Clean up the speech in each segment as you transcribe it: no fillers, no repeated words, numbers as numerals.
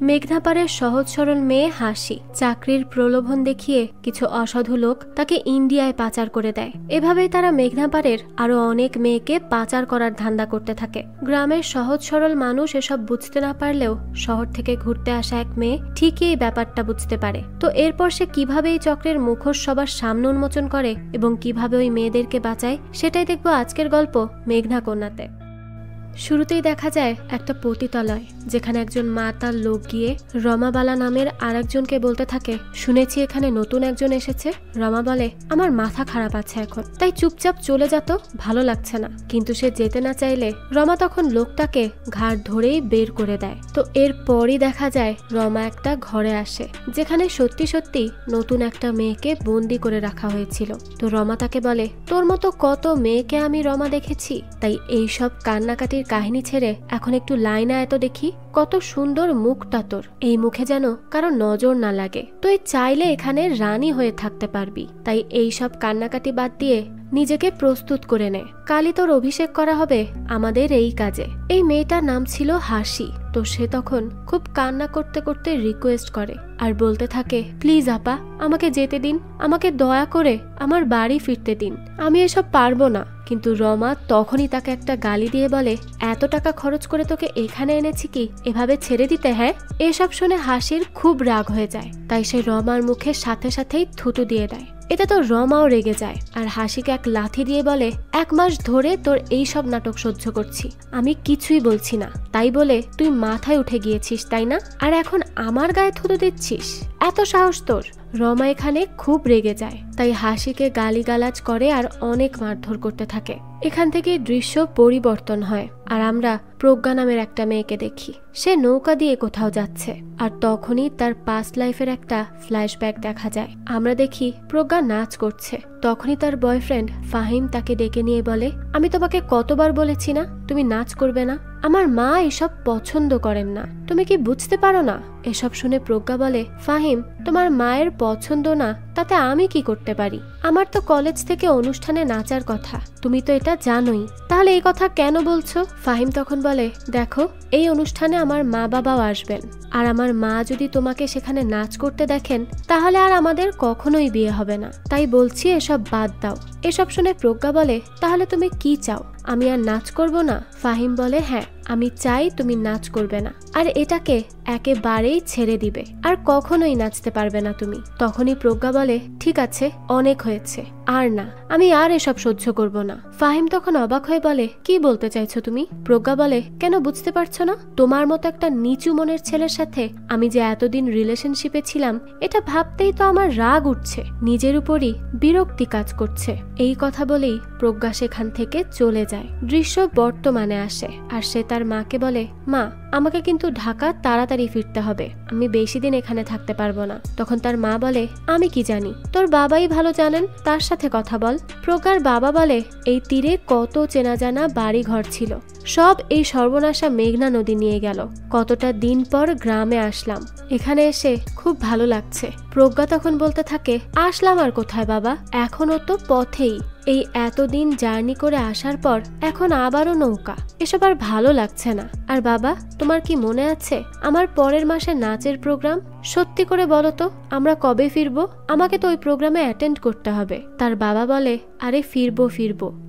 মেঘনাপাড়ের সহজ সরল মেয়ে হাসি চাকরির প্রলোভন দেখিয়ে কিছু অসাধু লোক তাকে ইন্ডিয়ায় পাচার করে দেয়। এভাবেই তারা মেঘনাপাড়ের আরো অনেক মেয়েকে পাচার করার ধান্দা করতে থাকে। গ্রামের সহজ সরল মানুষ এসব বুঝতে না পারলেও শহর থেকে ঘুরতে আসা এক মেয়ে ঠিকই এই ব্যাপারটা বুঝতে পারে। তো এরপর সে কিভাবে এই চক্রের মুখোশ সবার সামনে উন্মোচন করে এবং কিভাবে ওই মেয়েদেরকে বাঁচায় সেটাই দেখবো আজকের গল্প মেঘনা কন্যাতে। শুরুতেই দেখা যায় একটা পতিতালয়, যেখানে একজন মা তার লোক গিয়ে রমাবালা নামের আরেকজনকে বলতে থাকে, শুনেছি এখানে নতুন একজন এসেছে। রমা বলে, আমার মাথা খারাপ আছে এখন, তাই চুপচাপ চলে যেত, ভালো লাগছে না। কিন্তু সে যেতে না চাইলে রমা তখন লোকটাকে ঘাড় ধরেই বের করে দেয়। তো এরপরই দেখা যায় রমা একটা ঘরে আসে, যেখানে সত্যি সত্যি নতুন একটা মেয়েকে বন্দি করে রাখা হয়েছিল। তো রমা তাকে বলে, তোর মতো কত মেয়েকে আমি রমা দেখেছি, তাই এইসব কান্নাকাটির কাহিনী ছেড়ে এখন একটু লাইন আয় তো দেখি, কত সুন্দর মুখটা তোর, এই মুখে যেন কারো নজর না লাগে। তুই চাইলে এখানে রানী হয়ে থাকতে পারবি, তাই এই সব কান্নাকাটি বাদ দিয়ে নিজেকে প্রস্তুত করে নে, কালই তোর অভিষেক করা হবে আমাদের এই কাজে। এই মেয়েটার নাম ছিল হাসি। তো সে তখন খুব কান্না করতে করতে রিকোয়েস্ট করে আর বলতে থাকে, প্লিজ আপা, আমাকে যেতে দিন, আমাকে দয়া করে আমার বাড়ি ফিরতে দিন, আমি এসব পারবো না। কিন্তু রমা তখনই তাকে একটা গালি দিয়ে বলে, এত টাকা খরচ করে তোকে এখানে এনেছি কি এভাবে ছেড়ে দিতে? হ্যাঁ। এসব শুনে হাসির খুব রাগ হয়ে যায়, তাই সে রমার মুখের সাথে সাথেই থুতু দিয়ে দেয়। এতে তো রমাও রেগে যায় আর হাসিকে এক লাথি দিয়ে বলে, 1 মাস ধরে তোর এই সব নাটক সহ্য করছি, আমি কিছুই বলছি না, তাই বলে তুই মাথায় উঠে গিয়েছিস তাই না? আর এখন আমার গায়ে থুতু দিচ্ছিস, এত সাহস তোর? রমা এখানে খুব রেগে যায়, তাই হাসিকে গালিগালাজ করে আর অনেক মারধর করতে থাকে। এখান থেকে দৃশ্য পরিবর্তন হয় আর আমরা প্রজ্ঞা নামের একটা মেয়েকে দেখি। সে নৌকা দিয়ে কোথাও যাচ্ছে আর তখনই তার পাস্ট লাইফের একটা ফ্ল্যাশব্যাক দেখা যায়। আমরা দেখি প্রজ্ঞা নাচ করছে। তখনই তার বয়ফ্রেন্ড ফাহিম তাকে ডেকে নিয়ে বলে, আমি তোমাকে কতবার বলেছি না তুমি নাচ করবে না, আমার মা এসব পছন্দ করেন না, তুমি কি বুঝতে পারো না? এসব শুনে প্রজ্ঞা বলে, ফাহিম, তোমার মায়ের পছন্দ না তাতে আমি কি করতে পারি? আমার তো কলেজ থেকে অনুষ্ঠানে নাচার কথা, তুমি তো এটা জানোই, তাহলে এই কথা কেন বলছো? ফাহিম তখন বলে, দেখো, এই অনুষ্ঠানে আমার মা বাবাও আসবেন, আর আমার মা যদি তোমাকে সেখানে নাচ করতে দেখেন তাহলে আর আমাদের কখনোই বিয়ে হবে না, তাই বলছি এসব বাদ দাও। এসব শুনে প্রজ্ঞা বলে, তাহলে তুমি কি চাও, আমি আর নাচ করব না? ফাহিম বলে, হ্যাঁ, আমি চাই তুমি নাচ করবে না আর এটাকে একেবারেই ছেড়ে দিবে, আর কখনোই নাচতে পারবে না তুমি। তখনই প্রজ্ঞা বলে, ঠিক আছে, অনেক হয়েছে, আর না, আমি আর এসব সহ্য করব না। ফাহিম তখন অবাক হয়ে বলে, কি বলতে চাইছো তুমি? প্রজ্ঞা বলে, কেন বুঝতে পারছো না? তোমার মতো একটা নিচু মনের ছেলের সাথে আমি যে এতদিন রিলেশনশিপে ছিলাম এটা ভাবতেই তো আমার রাগ উঠছে, নিজের উপরই বিরক্তি কাজ করছে। এই কথা বলেই প্রজ্ঞা সেখান থেকে চলে যায়। দৃশ্য বর্তমানে আসে আর সে তার মাকে বলে, মা, আমাকে কিন্তু ঢাকা তাড়াতাড়ি ফিরতে হবে, আমি বেশি দিন এখানে থাকতে পারবো না। তখন তার মা বলে, আমি কি জানি, তোর বাবাই ভালো জানেন, তার সাথে কথা বল। প্রজ্ঞার বাবা বলে, এই তীরে কত চেনা জানা বাড়ি ঘর ছিল, সব এই সর্বনাশা মেঘনা নদী নিয়ে গেল। কতটা দিন পর গ্রামে আসলাম, এখানে এসে খুব ভালো লাগছে। প্রজ্ঞা তখন বলতে থাকে, আসলাম আর কোথায় বাবা, এখনো তো পথেই, এই এতদিন জার্নি করে আসার পর এখন আবারও নৌকা, এসব আর ভালো লাগছে না। আর বাবা, তোমার কি মনে আছে আমার পরের মাসে নাচের প্রোগ্রাম? সত্যি করে বলো তো, আমরা কবে ফিরবো? আমাকে তো ওই প্রোগ্রামে অ্যাটেন্ড করতে হবে। তার বাবা বলে, আরে ফিরবো,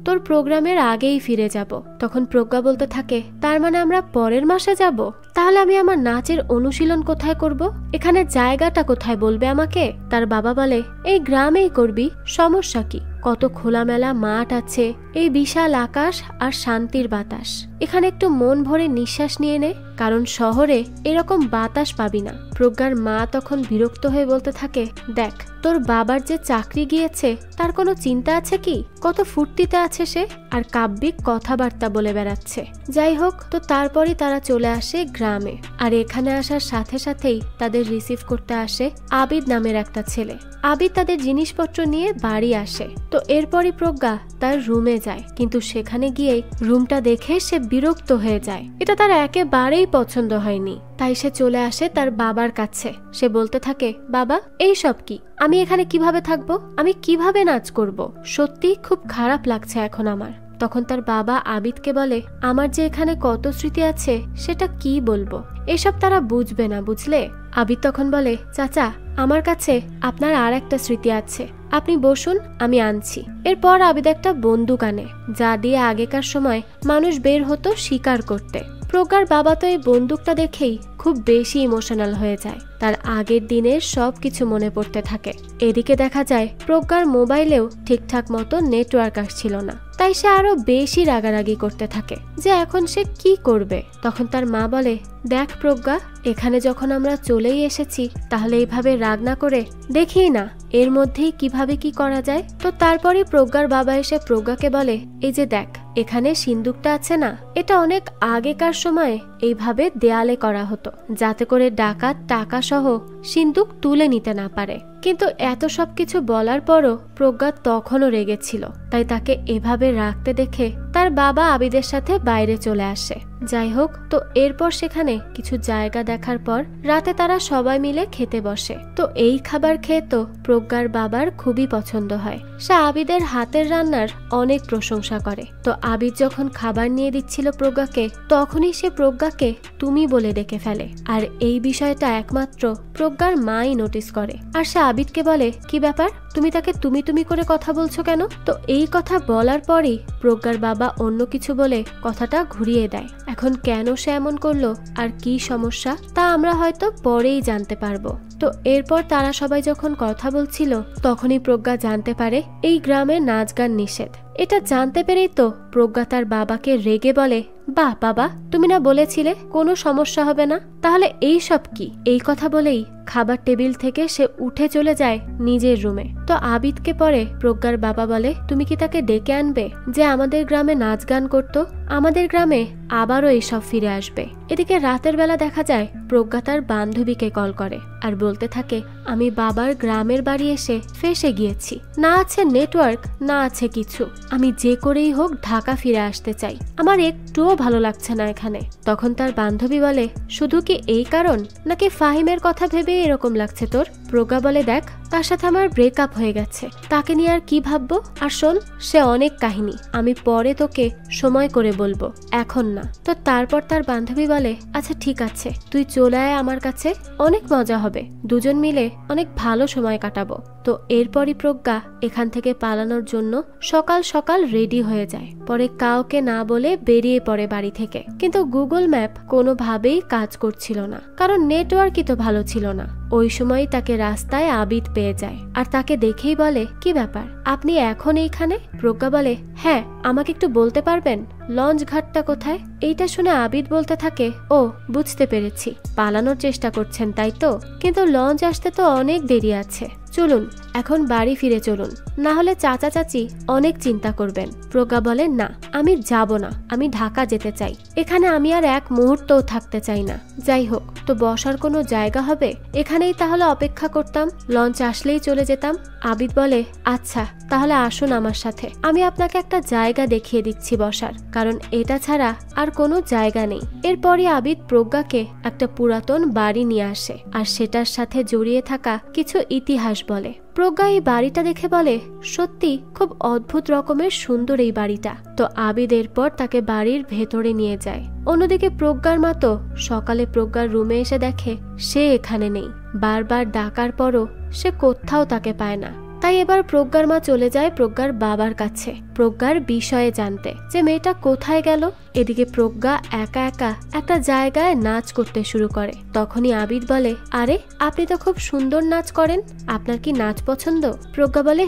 তোর প্রোগ্রামের আগেই ফিরে যাব। তখন প্রজ্ঞা বলতে থাকে, তার মানে আমরা পরের মাসে যাব? তাহলে আমি আমার নাচের অনুশীলন কোথায় করব? এখানে জায়গাটা কোথায় বলবে আমাকে? তার বাবা বলে, এই গ্রামেই করবি, সমস্যা কি? কত খোলামেলা মাঠ আছে, এই বিশাল আকাশ আর শান্তির বাতাস, এখানে একটু মন ভরে নিঃশ্বাস নিয়ে নে, কারণ শহরে এরকম বাতাস পাবি না। প্রজ্ঞার মা তখন বিরক্ত হয়ে বলতে থাকে, দেখ, তোর বাবার যে চাকরি গিয়েছে তার কোনো চিন্তা আছে কি? কত ফুর্তিতে আছে সে, আর কাব্যিক কথাবার্তা বলে বেড়াচ্ছে। যাই হোক, তো তারপরই তারা চলে আসে গ্রামে, আর এখানে আসার সাথে সাথেই তাদের রিসিভ করতে আসে আবিদ নামের একটা ছেলে। আবিদ তাদের জিনিসপত্র নিয়ে বাড়ি আসে। তো এরপরই প্রজ্ঞা তার রুমে যায়, কিন্তু সেখানে গিয়েই রুমটা দেখে সে বিরক্ত হয়ে যায়, এটা তার একেবারেই পছন্দ হয়নি। তাই সে চলে আসে তার বাবার কাছে। সে বলতে থাকে, বাবা, এই সব কি? আমি এখানে কিভাবে থাকবো? আমি কিভাবে নাচ করব? সত্যি খুব খারাপ লাগছে এখন আমার। তখন তার বাবা আবিদকে বলে, আমার যে এখানে কত স্মৃতি আছে সেটা কি বলবো, এসব তারা বুঝবে না, বুঝলে? আবিদ তখন বলে, চাচা আমার কাছে আপনার আর একটা স্মৃতি আছে, আপনি বসুন, আমি আনছি। এরপর আবিদ একটা বন্দুক আনে, যা দিয়ে আগেকার সময় মানুষ বের হতো শিকার করতে। প্রজ্ঞার বাবা তো এই বন্দুকটা দেখেই খুব বেশি ইমোশনাল হয়ে যায়, তার আগের দিনের সবকিছু মনে পড়তে থাকে। এদিকে দেখা যায় প্রজ্ঞার মোবাইলেও ঠিকঠাক মতো নেটওয়ার্ক আসছিল না, তাই সে আরো বেশি রাগারাগি করতে থাকে যে এখন সে কি করবে। তখন তার মা বলে, দেখ প্রজ্ঞা, এখানে যখন আমরা চলেই এসেছি তাহলে এইভাবে রাগ না করে দেখি না এর মধ্যেই কিভাবে কি করা যায়। তো তারপরে প্রজ্ঞার বাবা এসে প্রজ্ঞাকে বলে, এই যে দেখ এখানে সিন্দুকটা আছে না, এটা অনেক আগেকার সময় এইভাবে দেয়ালে করা হতো যাতে করে ডাকাত টাকা সহ সিন্দুক তুলে নিতে না পারে। কিন্তু এত সবকিছু বলার পরও প্রজ্ঞা তখনও রেগেছিল, তাই তাকে এভাবে রাখতে দেখে তার বাবা আবিদের সাথে বাইরে চলে আসে। যাই হোক, তো এরপর সেখানে কিছু জায়গা দেখার পর রাতে তারা সবাই মিলে খেতে বসে। তো এই খাবার খেয়ে তো প্রজ্ঞার বাবার খুবই পছন্দ হয়, সে আবিদের হাতের রান্নার অনেক প্রশংসা করে। তো আবিদ যখন খাবার নিয়ে দিচ্ছিল প্রজ্ঞাকে, তখনই সে প্রজ্ঞাকে তুমি বলে ডেকে ফেলে, আর এই বিষয়টা একমাত্র প্রজ্ঞার মাই নোটিস করে। আর সে আবিদকে বলে, কি ব্যাপার, তুমি তাকে তুমি তুমি করে কথা বলছো কেন? তো এই কথা বলার পরই প্রজ্ঞার বাবা অন্য কিছু বলে কথাটা ঘুরিয়ে দেয়। এখন কেন সে এমন করলো আর কি সমস্যা তা আমরা হয়তো পরেই জানতে পারবো। তো এরপর তারা সবাই যখন কথা বলছিল তখনই প্রজ্ঞা জানতে পারে এই গ্রামে নাচ গান নিষেধ। এটা জানতে পেরেই তো প্রজ্ঞা তার বাবাকে রেগে বলে, বাহ বাবা, তুমি না বলেছিলে কোনো সমস্যা হবে না, তাহলে এই সব কি? এই কথা বলেই খাবার টেবিল থেকে সে উঠে চলে যায় নিজের রুমে। তো আবিদকে পরে প্রজ্ঞার বাবা বলে, তুমি কি তাকে ডেকে আনবে যে আমাদের গ্রামে নাচ গান করতো? আমাদের গ্রামে আবারও এইসব ফিরে আসবে। এদিকে রাতের বেলা দেখা যায় প্রজ্ঞা তার বান্ধবীকে কল করে আর বলতে থাকে, আমি বাবার গ্রামের বাড়ি এসে ফেঁসে গিয়েছি, না আছে নেটওয়ার্ক, না আছে কিছু, আমি যে করেই হোক ঢাকা ফিরে আসতে চাই, আমার একটুও ভালো লাগছে না এখানে। তখন তার বান্ধবী বলে, শুধু কি এই কারণ, নাকি ফাহিমের কথা ভেবে এরকম লাগছে তোর? প্রজ্ঞা বলে, দেখ তার সাথে আমার ব্রেকআপ হয়ে গেছে, তাকে নিয়ে আর কি ভাববো? আর শোন, সে অনেক কাহিনী, আমি পরে তোকে সময় করে বলবো, এখন না। তো তারপর তার বান্ধবী বলে, আচ্ছা ঠিক আছে, তুই চলে আয় আমার কাছে, অনেক মজা হবে, দুজন মিলে অনেক ভালো সময় কাটাবো। তো এরপরই প্রজ্ঞা এখান থেকে পালানোর জন্য সকাল সকাল রেডি হয়ে যায়, পরে কাউকে না বলে বেরিয়ে পড়ে বাড়ি থেকে। কিন্তু গুগল ম্যাপ কোনোভাবেই কাজ করছিল না, কারণ নেটওয়ার্কই তো ভালো ছিল না। ওই সময় তাকে রাস্তায় আবিদ পেয়ে যায় আর তাকে দেখেই বলে, কি ব্যাপার, আপনি এখন এইখানে? প্রজ্ঞা বলে, হ্যাঁ, আমাকে একটু বলতে পারবেন লঞ্চ ঘাটটা কোথায়? এইটা শুনে আবিদ বলতে থাকে, ও বুঝতে পেরেছি, পালানোর চেষ্টা করছেন তাই তো, কিন্তু লঞ্চ আসতে তো অনেক দেরি আছে, চলুন এখন বাড়ি ফিরে চলুন, না হলে চাচা চাচি অনেক চিন্তা করবেন। প্রজ্ঞা বলে, না আমি যাব না, আমি ঢাকা যেতে চাই, এখানে আমি আর এক মুহূর্তও থাকতে চাই না। যাই হোক, তো বসার কোনো জায়গা হবে? এখানেই তাহলে অপেক্ষা করতাম, লঞ্চ আসলেই চলে যেতাম। আবিদ বলে, আচ্ছা তাহলে আসুন আমার সাথে, আমি আপনাকে একটা জায়গা দেখিয়ে দিচ্ছি বসার, কারণ এটা ছাড়া আর কোনো জায়গা নেই। এরপরই আবিদ প্রজ্ঞাকে একটা পুরাতন বাড়ি নিয়ে আসে আর সেটার সাথে জড়িয়ে থাকা কিছু ইতিহাস বলে। প্রজ্ঞা এই বাড়িটা দেখে বলে, সত্যি খুব অদ্ভুত রকমের সুন্দর এই বাড়িটা। তো আবিদ এরপর তাকে বাড়ির ভেতরে নিয়ে যায়। অন্যদিকে প্রজ্ঞার মা তো সকালে প্রজ্ঞার রুমে এসে দেখে সে এখানে নেই, বারবার ডাকার পরও সে কোথাও তাকে পায় না। তাই এবার প্রজ্ঞার মা চলে যায় প্রজ্ঞার বাবার কাছে প্রজ্ঞার বিষয়ে জানতে, যে মেয়েটা কোথায় গেল। এদিকে প্রজ্ঞা একা একা একটা জায়গায় নাচ করতে শুরু করে। তখনই আবিদ বলে, আরে আপনি তো খুব সুন্দর নাচ করেন, আপনার কি নাচ পছন্দ? প্রজ্ঞা বলে,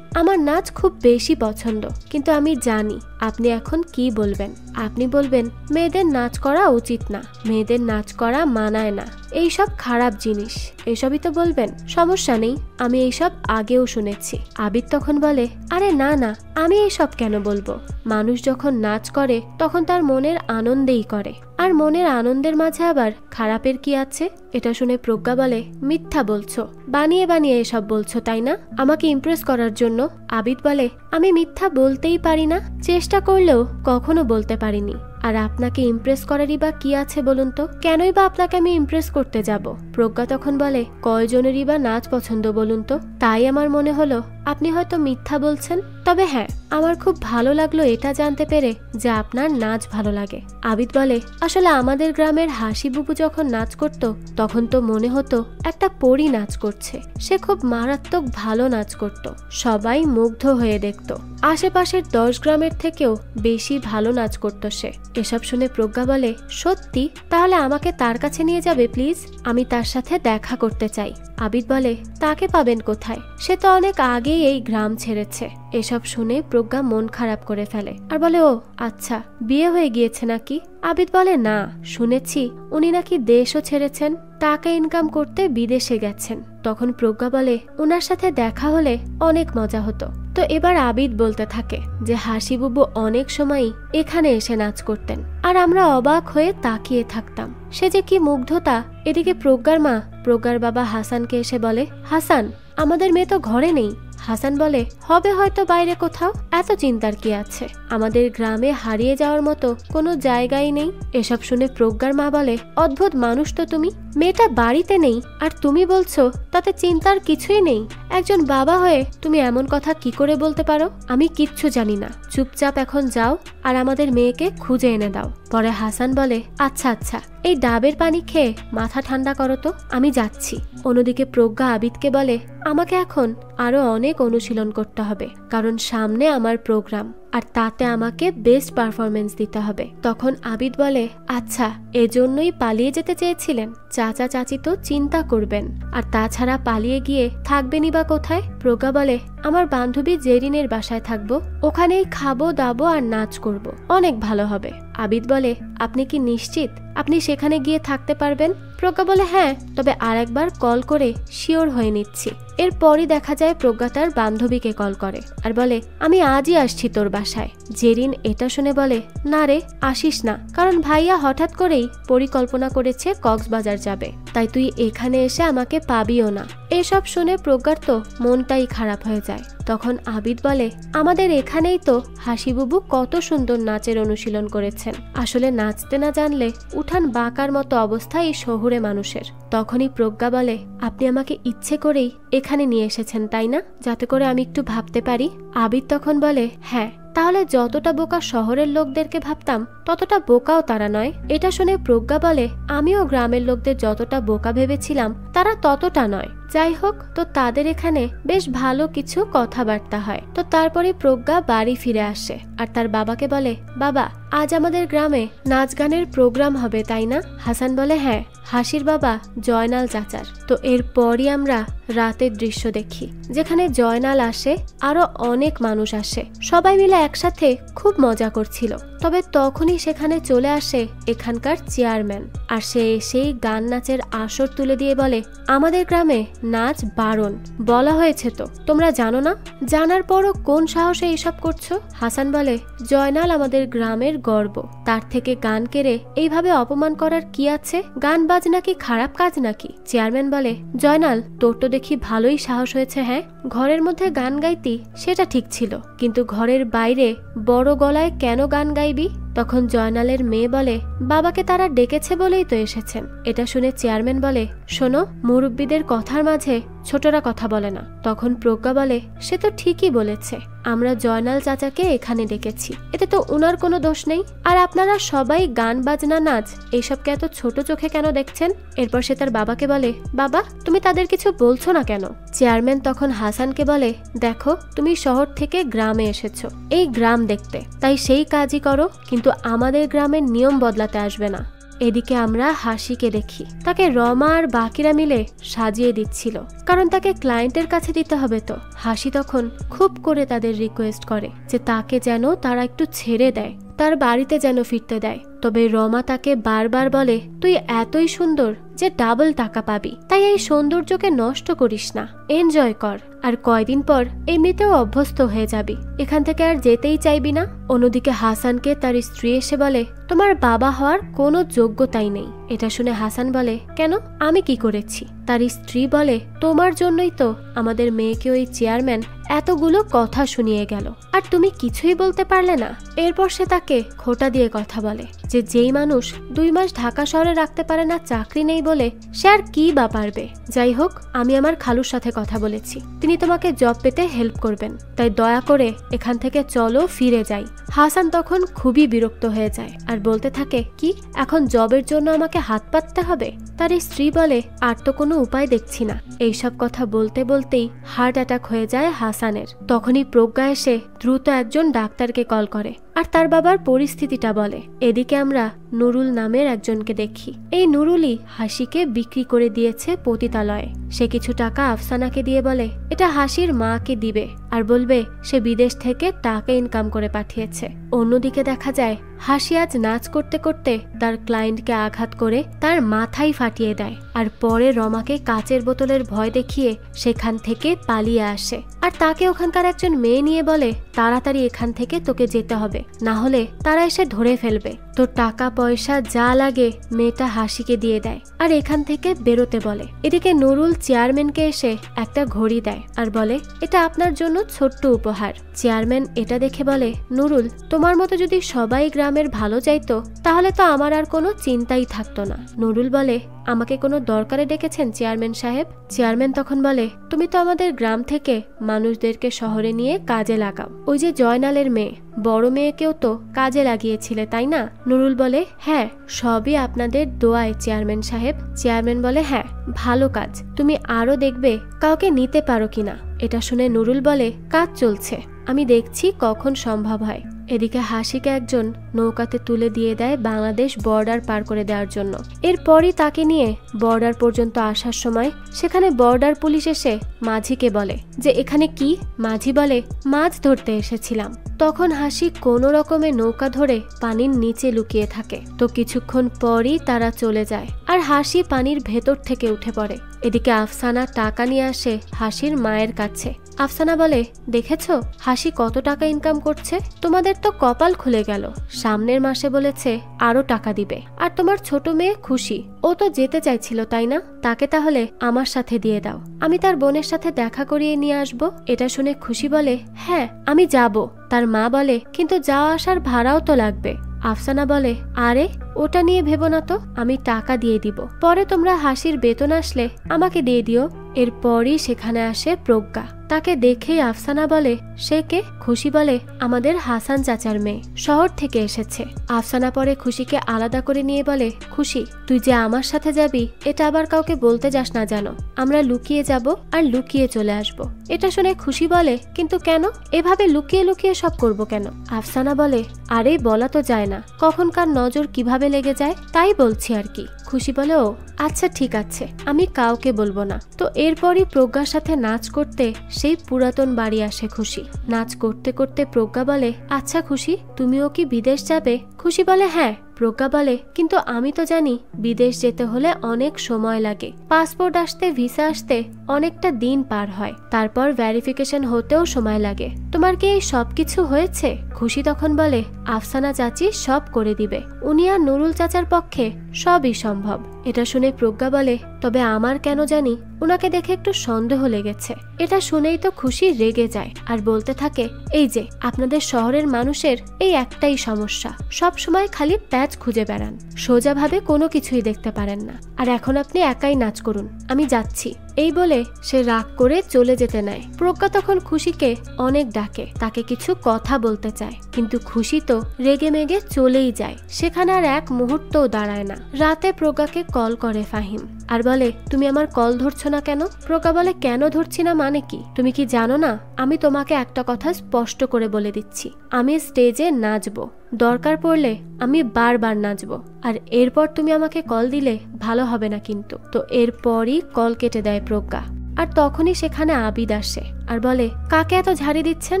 আমার নাচ খুব বেশি পছন্দ, কিন্তু আমি জানি আপনি এখন কি বলবেন। আপনি বলবেন মেয়েদের নাচ করা উচিত না, মেয়েদের নাচ করা মানায় না, এইসব খারাপ জিনিস, এসবই তো বলবেন। সমস্যা নেই, আমি এইসব আগেও শুনেছি। আবিদ তখন বলে, আরে না না, আমি এইসব কেন বলবো? মানুষ যখন নাচ করে তখন তার মনের আনন্দেই করে, আর মনের আনন্দের মাঝে আবার খারাপের কি আছে? এটা শুনে প্রজ্ঞা বলে, মিথ্যা বলছো, বানিয়ে বানিয়ে এসব বলছো তাই না, আমাকে ইমপ্রেস করার জন্য। আবিদ বলে, আমি মিথ্যা বলতেই পারি না, চেষ্টা করলেও কখনো বলতে পারিনি। আর আপনাকে ইমপ্রেস করারই বা কি আছে বলুন তো, কেনই বা আপনাকে আমি ইমপ্রেস করতে যাব? প্রজ্ঞা তখন বলে, কয়জনেরই বা নাচ পছন্দ বলুন তো, তাই আমার মনে হলো আপনি হয়তো মিথ্যা বলছেন, তবে হ্যাঁ আমার খুব ভালো লাগলো এটা জানতে পেরে যে আপনার নাচ ভালো লাগে। আবিদ বলে, আসলে আমাদের গ্রামের হাসি বুবু যখন নাচ করত তখন তো মনে হতো একটা পরী নাচ করছে। সে খুব মারাত্মক ভালো নাচ করত, সবাই মুগ্ধ হয়ে দেখত। আশেপাশের 10 গ্রামের থেকেও বেশি ভালো নাচ করত সে। এসব শুনে প্রজ্ঞা বলে, সত্যি? তাহলে আমাকে তার কাছে নিয়ে যাবে প্লিজ, আমি তার সাথে দেখা করতে চাই। আবিদ বলে, তাকে পাবেন কোথায়, সে তো অনেক আগেই এই গ্রাম ছেড়েছে। এসব শুনে প্রজ্ঞা মন খারাপ করে ফেলে আর বলে, ও আচ্ছা, বিয়ে হয়ে গিয়েছে নাকি? আবিদ বলে, না, শুনেছি উনি নাকি দেশও ছেড়েছেন, টাকা ইনকাম করতে বিদেশে গেছেন। তখন প্রজ্ঞা বলে, ওনার সাথে দেখা হলে অনেক মজা হতো। তো এবার আবিদ বলতে থাকে যে হাসি বুবু অনেক সময়ই এখানে এসে নাচ করতেন আর আমরা অবাক হয়ে তাকিয়ে থাকতাম। সে যে কি মুগ্ধতা। এদিকে প্রজ্ঞার মা প্রজ্ঞার বাবা হাসানকে এসে বলে, হাসান, আমাদের মেয়ে তো ঘরে নেই। হাসান বলে, হবে হয়তো বাইরে কোথাও, এত চিন্তার কি আছে, আমাদের গ্রামে হারিয়ে যাওয়ার মতো কোনো জায়গাই নেই। এসব শুনে প্রজ্ঞার মা বলে, অদ্ভুত মানুষ তো তুমি, মেয়েটা বাড়িতে নেই আর তুমি বলছো তাতে চিন্তার কিছুই নেই। একজন বাবা হয়ে তুমি এমন কথা কি করে বলতে পারো? আমি কিচ্ছু জানি না, চুপচাপ এখন যাও আর আমাদের মেয়েকে খুঁজে এনে দাও। পরে হাসান বলে, আচ্ছা আচ্ছা, এই ডাবের পানি খেয়ে মাথা ঠান্ডা করো তো, আমি যাচ্ছি। অন্যদিকে প্রজ্ঞা আবিদকে বলে, আমাকে এখন আরো অনেক অনুশীলন করতে হবে, কারণ সামনে আমার প্রোগ্রাম আর তাতে আমাকে বেস্ট পারফরমেন্স দিতে হবে। তখন আবিদ বলে, আচ্ছা, এজন্যই পালিয়ে যেতে চেয়েছিলেন? চাচা চাচি তো চিন্তা করবেন, আর তাছাড়া পালিয়ে গিয়ে থাকবেনই বা কোথায়? প্রজ্ঞা বলে, আমার বান্ধবী জেরিনের বাসায় থাকবো, ওখানেই খাবো দাবো আর নাচ করব, অনেক ভালো হবে। আবিদ বলে, আপনি কি নিশ্চিত আপনি সেখানে গিয়ে থাকতে পারবেন? প্রজ্ঞা বলে, হ্যাঁ, তবে আরেকবার কল করে শিওর হয়ে নিচ্ছি। এরপরই দেখা যায় প্রজ্ঞা তার বান্ধবীকে কল করে আর বলে, আমি আজই আসছি তোর বাসায়। জেরিন এটা শুনে বলে, না রে, আসিস না, কারণ ভাইয়া হঠাৎ করেই পরিকল্পনা করেছে কক্সবাজার যাবে, তাই তুই এখানে এসে আমাকে পাবিও না। এসব শুনে প্রজ্ঞার তো মনটাই খারাপ হয়ে যায়। তখন আবিদ বলে, আমাদের এখানেই তো হাসিবুবু কত সুন্দর নাচের অনুশীলন করেছেন, আসলে নাচতে না জানলে উঠান বাঁকার মতো অবস্থা এই শহুরে মানুষের। তখনই প্রজ্ঞা বলে, আপনি আমাকে ইচ্ছে করেই এখানে নিয়ে এসেছেন তাই না, যাতে করে আমি একটু ভাবতে পারি? আবিদ তখন বলে, হ্যাঁ, তাহলে যতটা বোকা শহরের লোকদেরকে ভাবতাম ততটা বোকাও তারা নয়। এটা শুনে প্রজ্ঞা বলে, আমিও গ্রামের লোকদের যতটা বোকা ভেবেছিলাম তারা ততটা নয়। যাই হোক, তো তাদের এখানে বেশ ভালো কিছু কথাবার্তা হয়। তো তারপরে প্রজ্ঞা বাড়ি ফিরে আসে আর তার বাবাকে বলে, বাবা, আজ আমাদের গ্রামে নাচ গানের প্রোগ্রাম হবে তাই না? হাসান বলে, হ্যাঁ, হাসির বাবা জয়নাল চাচার। তো এরপরই আমরা রাতের দৃশ্য দেখি, যেখানে জয়নাল আসে, আরো অনেক মানুষ আসে, সবাই মিলে একসাথে খুব মজা করছিল। তবে তখনই সেখানে চলে আসে এখানকার চেয়ারম্যান, আর সে এসেই গান নাচের আসর তুলে দিয়ে বলে, আমাদের গ্রামে নাচ বারণ, বলা হয়েছে তো, তোমরা জানো না? জানার পরও কোন সাহসে এইসব করছো? হাসান বলে, জয়নাল আমাদের গ্রামের গর্ব, তার থেকে গান কেড়ে এইভাবে অপমান করার কি আছে? গান বাজনা কি খারাপ কাজ নাকি? চেয়ারম্যান বলে, জয়নাল, তোর তো দেখি ভালোই সাহস হয়েছে। হ্যাঁ, ঘরের মধ্যে গান গাইতি সেটা ঠিক ছিল, কিন্তু ঘরের বাইরে বড় গলায় কেন গান গাইবি? তখন জয়নালের মেয়ে বলে, বাবাকে তারা ডেকেছে বলেই তো এসেছেন। এটা শুনে চেয়ারম্যান বলে, শোনো, মুরব্বীদের কথার মাঝে ছোটরা কথা বলে না। তখন প্রজ্ঞা বলে, সে তো ঠিকই বলেছে, আমরা জয়নাল চাচাকে এখানে ডেকেছি, এতে তো উনার কোনো দোষ নেই। আর আপনারা সবাই গান বাজনা নাচ এইসবকে এত ছোট চোখে কেন দেখছেন? এরপর সে তার বাবাকে বলে, বাবা, তুমি তাদের কিছু বলছো না কেন? চেয়ারম্যান তখন হাসানকে বলে, দেখো, তুমি শহর থেকে গ্রামে এসেছো এই গ্রাম দেখতে, তাই সেই কাজই করো, কিন্তু আমাদের গ্রামের নিয়ম বদলাতে আসবে না। এদিকে আমরা হাসিকে দেখি, তাকে রমা আর বাকিরা মিলে সাজিয়ে দিচ্ছিল, কারণ তাকে ক্লায়েন্টের কাছে দিতে হবে। তো হাসি তখন খুব করে তাদের রিকোয়েস্ট করে যে তাকে যেন তারা একটু ছেড়ে দেয়, তার বাড়িতে যেন ফিরতে দেয়। তবে রমা তাকে বারবার বলে, তুই এতই সুন্দর যে ডাবল টাকা পাবি, তাই এই সৌন্দর্যকে নষ্ট করিস না, এনজয় কর, আর কয়দিন পর এমনিতেও অভ্যস্ত হয়ে যাবি, এখান থেকে আর যেতেই চাইবি না। অন্যদিকে হাসানকে তার স্ত্রী এসে বলে, তোমার বাবা হওয়ার কোনো যোগ্যতাই নেই। এটা শুনে হাসান বলে, কেন, আমি কি করেছি? তার স্ত্রী বলে, তোমার জন্যই তো আমাদের মেয়েকে ওই চেয়ারম্যান এতগুলো কথা শুনিয়ে গেল, আর তুমি কিছুই বলতে পারলে না। এরপর সে তাকে খোঁটা দিয়ে কথা বলে। যে যেই মানুষ 2 মাস ঢাকা শহরে রাখতে পারে না চাকরি নেই বলে, সে আর কি বা পারবে। যাই হোক, আমি আমার খালুর সাথে কথা বলেছি, তিনি তোমাকে জব পেতে হেল্প করবেন, তাই দয়া করে এখান থেকে চলো, ফিরে যাই। হাসান তখন খুবই বিরক্ত হয়ে যায় আর বলতে থাকে, কি এখন জবের জন্য আমাকে হাত পাততে হবে? তার স্ত্রী বলে, আর তো কোনো উপায় দেখছি না। এইসব কথা বলতে বলতেই হার্ট অ্যাটাক হয়ে যায় হাসানের। তখনই প্রজ্ঞা এসে দ্রুত একজন ডাক্তারকে কল করে আর তার বাবার পরিস্থিতিটা বলে। এদিকে আমরা নুরুল নামের একজনকে দেখি। এই নুরুলই হাসিকে বিক্রি করে দিয়েছে পতিতালয়ে। সে কিছু টাকা আফসানাকে দিয়ে বলে এটা হাসির মাকে দিবে আর বলবে সে বিদেশ থেকে টাকা ইনকাম করে পাঠিয়েছে। অন্যদিকে দেখা যায় হাসি আজ নাচ করতে করতে তার ক্লায়েন্টকে আঘাত করে তার মাথায় ফাটিয়ে দেয় আর পরে রমাকে কাচের বোতলের ভয় দেখিয়ে সেখান থেকে পালিয়ে আসে আর তাকে ওখানকার একজন মেয়ে নিয়ে বলে, তাড়াতাড়ি এখান থেকে তোকে যেতে হবে, না হলে তারা এসে ধরে ফেলবে। তোর টাকা পয়সা যা লাগে মেয়েটা হাসিকে দিয়ে দেয় আর এখান থেকে বেরোতে বলে। এদিকে নুরুল চেয়ারম্যানকে এসে একটা ঘড়ি দেয় আর বলে, এটা আপনার জন্য ছোট্ট উপহার। চেয়ারম্যান এটা দেখে বলে, নুরুল, তোমার মতো যদি সবাই গ্রামের ভালো চাইতো তাহলে তো আমার আর কোনো চিন্তাই থাকতো না। নুরুল বলে, আমাকে কোনো দরকারে ডেকেছেন চেয়ারম্যান সাহেব? চেয়ারম্যান তখন বলে, তুমি তো আমাদের গ্রাম থেকে মানুষদেরকে শহরে নিয়ে কাজে লাগাও। ওই যে জয়নালের মেয়ে, বড় মেয়েকেও তো কাজে লাগিয়েছিলে, তাই না? নুরুল বলে, হ্যাঁ, সবই আপনাদের দোয়ায় চেয়ারম্যান সাহেব। চেয়ারম্যান বলে, হ্যাঁ, ভালো কাজ, তুমি আরো দেখবে কাউকে নিতে পারো কিনা। এটা শুনে নুরুল বলে, কাজ চলছে, আমি দেখছি কখন সম্ভব হয়। এদিকে হাসিকে একজন নৌকাতে তুলে দিয়ে দেয় বাংলাদেশ বর্ডার পার করে দেওয়ার জন্য। এরপরই তাকে নিয়ে বর্ডার পর্যন্ত আসার সময় সেখানে বর্ডার পুলিশ এসে মাঝিকে বলে যে এখানে কি? মাঝি বলে, মাছ ধরতে এসেছিলাম। তখন হাসি কোনো রকমে নৌকা ধরে পানির নিচে লুকিয়ে থাকে। তো কিছুক্ষণ পরই তারা চলে যায় আর হাসি পানির ভেতর থেকে উঠে পড়ে। এদিকে আফসানা টাকা নিয়ে আসে হাসির মায়ের কাছে। আফসানা বলে, দেখেছো হাসি কত টাকা ইনকাম করছে? তোমাদের তো কপাল খুলে গেল, সামনের মাসে বলেছে আরো টাকা দিবে। আর তোমার ছোট মেয়ে খুশি, ও তো যেতে চাইছিল তাই না? তাকে তাহলে আমার সাথে দিয়ে দাও, আমি তার বোনের সাথে দেখা করিয়ে নিয়ে আসবো। এটা শুনে খুশি বলে, হ্যাঁ আমি যাব। তার মা বলে, কিন্তু যাওয়া আসার ভাড়াও তো লাগবে। আফসানা বলে, আরে ওটা নিয়ে ভেবো না তো, আমি টাকা দিয়ে দিব, পরে তোমরা হাসির বেতন আসলে আমাকে দিয়ে দিও। এরপরই সেখানে আসে প্রজ্ঞা। তাকে দেখেই আফসানা বলে, সে কে? খুশি বলে, আমাদের হাসান চাচার মেয়ে, শহর থেকে এসেছে। আফসানা পরে খুশিকে আলাদা করে নিয়ে বলে, খুশি, তুই যে আমার সাথে যাবি এটা আবার কাউকে বলতে যাস না জানো, আমরা লুকিয়ে যাব আর লুকিয়ে চলে আসব। এটা শুনে খুশি বলে, কিন্তু কেন? এভাবে লুকিয়ে লুকিয়ে সব করব কেন? আফসানা বলে, আরে বলা তো যায় না, কখনকার নজর কিভাবে লেগে যায়, তাই বলছি আর কি। খুশি বলে, ও আচ্ছা ঠিক আছে, আমি কাউকে বলবো না। তো এরপরই প্রজ্ঞার সাথে নাচ করতে সেই পুরাতন বাড়ি আসে খুশি। নাচ করতে করতে প্রজ্ঞা বলে, আচ্ছা খুশি, তুমিও কি বিদেশ যাবে? খুশি বলে, হ্যাঁ। প্রজ্ঞা বলে, কিন্তু আমি তো জানি বিদেশ যেতে হলে অনেক সময় লাগে, পাসপোর্ট আসতে, ভিসা আসতে অনেকটা দিন পার হয়, তারপর ভেরিফিকেশন হতেও সময় লাগে। তোমার কি এই সব কিছু হয়েছে? খুশি তখন বলে, আফসানা চাচি সব করে দিবে, উনি আর নুরুল চাচার পক্ষে সবই সম্ভব। এটা শুনে প্রজ্ঞা বলে, তবে আমার কেন জানি ওনাকে দেখে একটু সন্দেহ লেগেছে। এটা শুনেই তো খুশি রেগে যায় আর বলতে থাকে, এই যে আপনাদের শহরের মানুষের এই একটাই সমস্যা, সব সময় খালি প্যাচ খুঁজে বেড়ান, সোজাভাবে কোনো কিছুই দেখতে পারেন না। আর এখন আপনি একাই নাচ করুন, আমি যাচ্ছি। এই বলে সে রাগ করে চলে যেতে নেয়। প্রজ্ঞা তখন খুশিকে অনেক ডাকে, তাকে কিছু কথা বলতে চায়, কিন্তু খুশি তো রেগে মেগে চলেই যায়, সেখানে আর এক মুহূর্তও দাঁড়ায় না। রাতে প্রজ্ঞাকে কল করে ফাহিম আর বলে, তুমি আমার কল ধরছো না কেন? প্রজ্ঞা বলে, কেন ধরছি না মানে কি? তুমি কি জানো না, আমি তোমাকে একটা কথা স্পষ্ট করে বলে দিচ্ছি, আমি স্টেজে নাচবো, দরকার পড়লে আমি বারবার নাচবো, আর এরপর তুমি আমাকে কল দিলে ভালো হবে না কিন্তু। তো এরপরই কল কেটে দেয় প্রজ্ঞা। আর তখনই সেখানে আবিদ আসে আর বলে, কাকে এত ঝাড়ি দিচ্ছেন?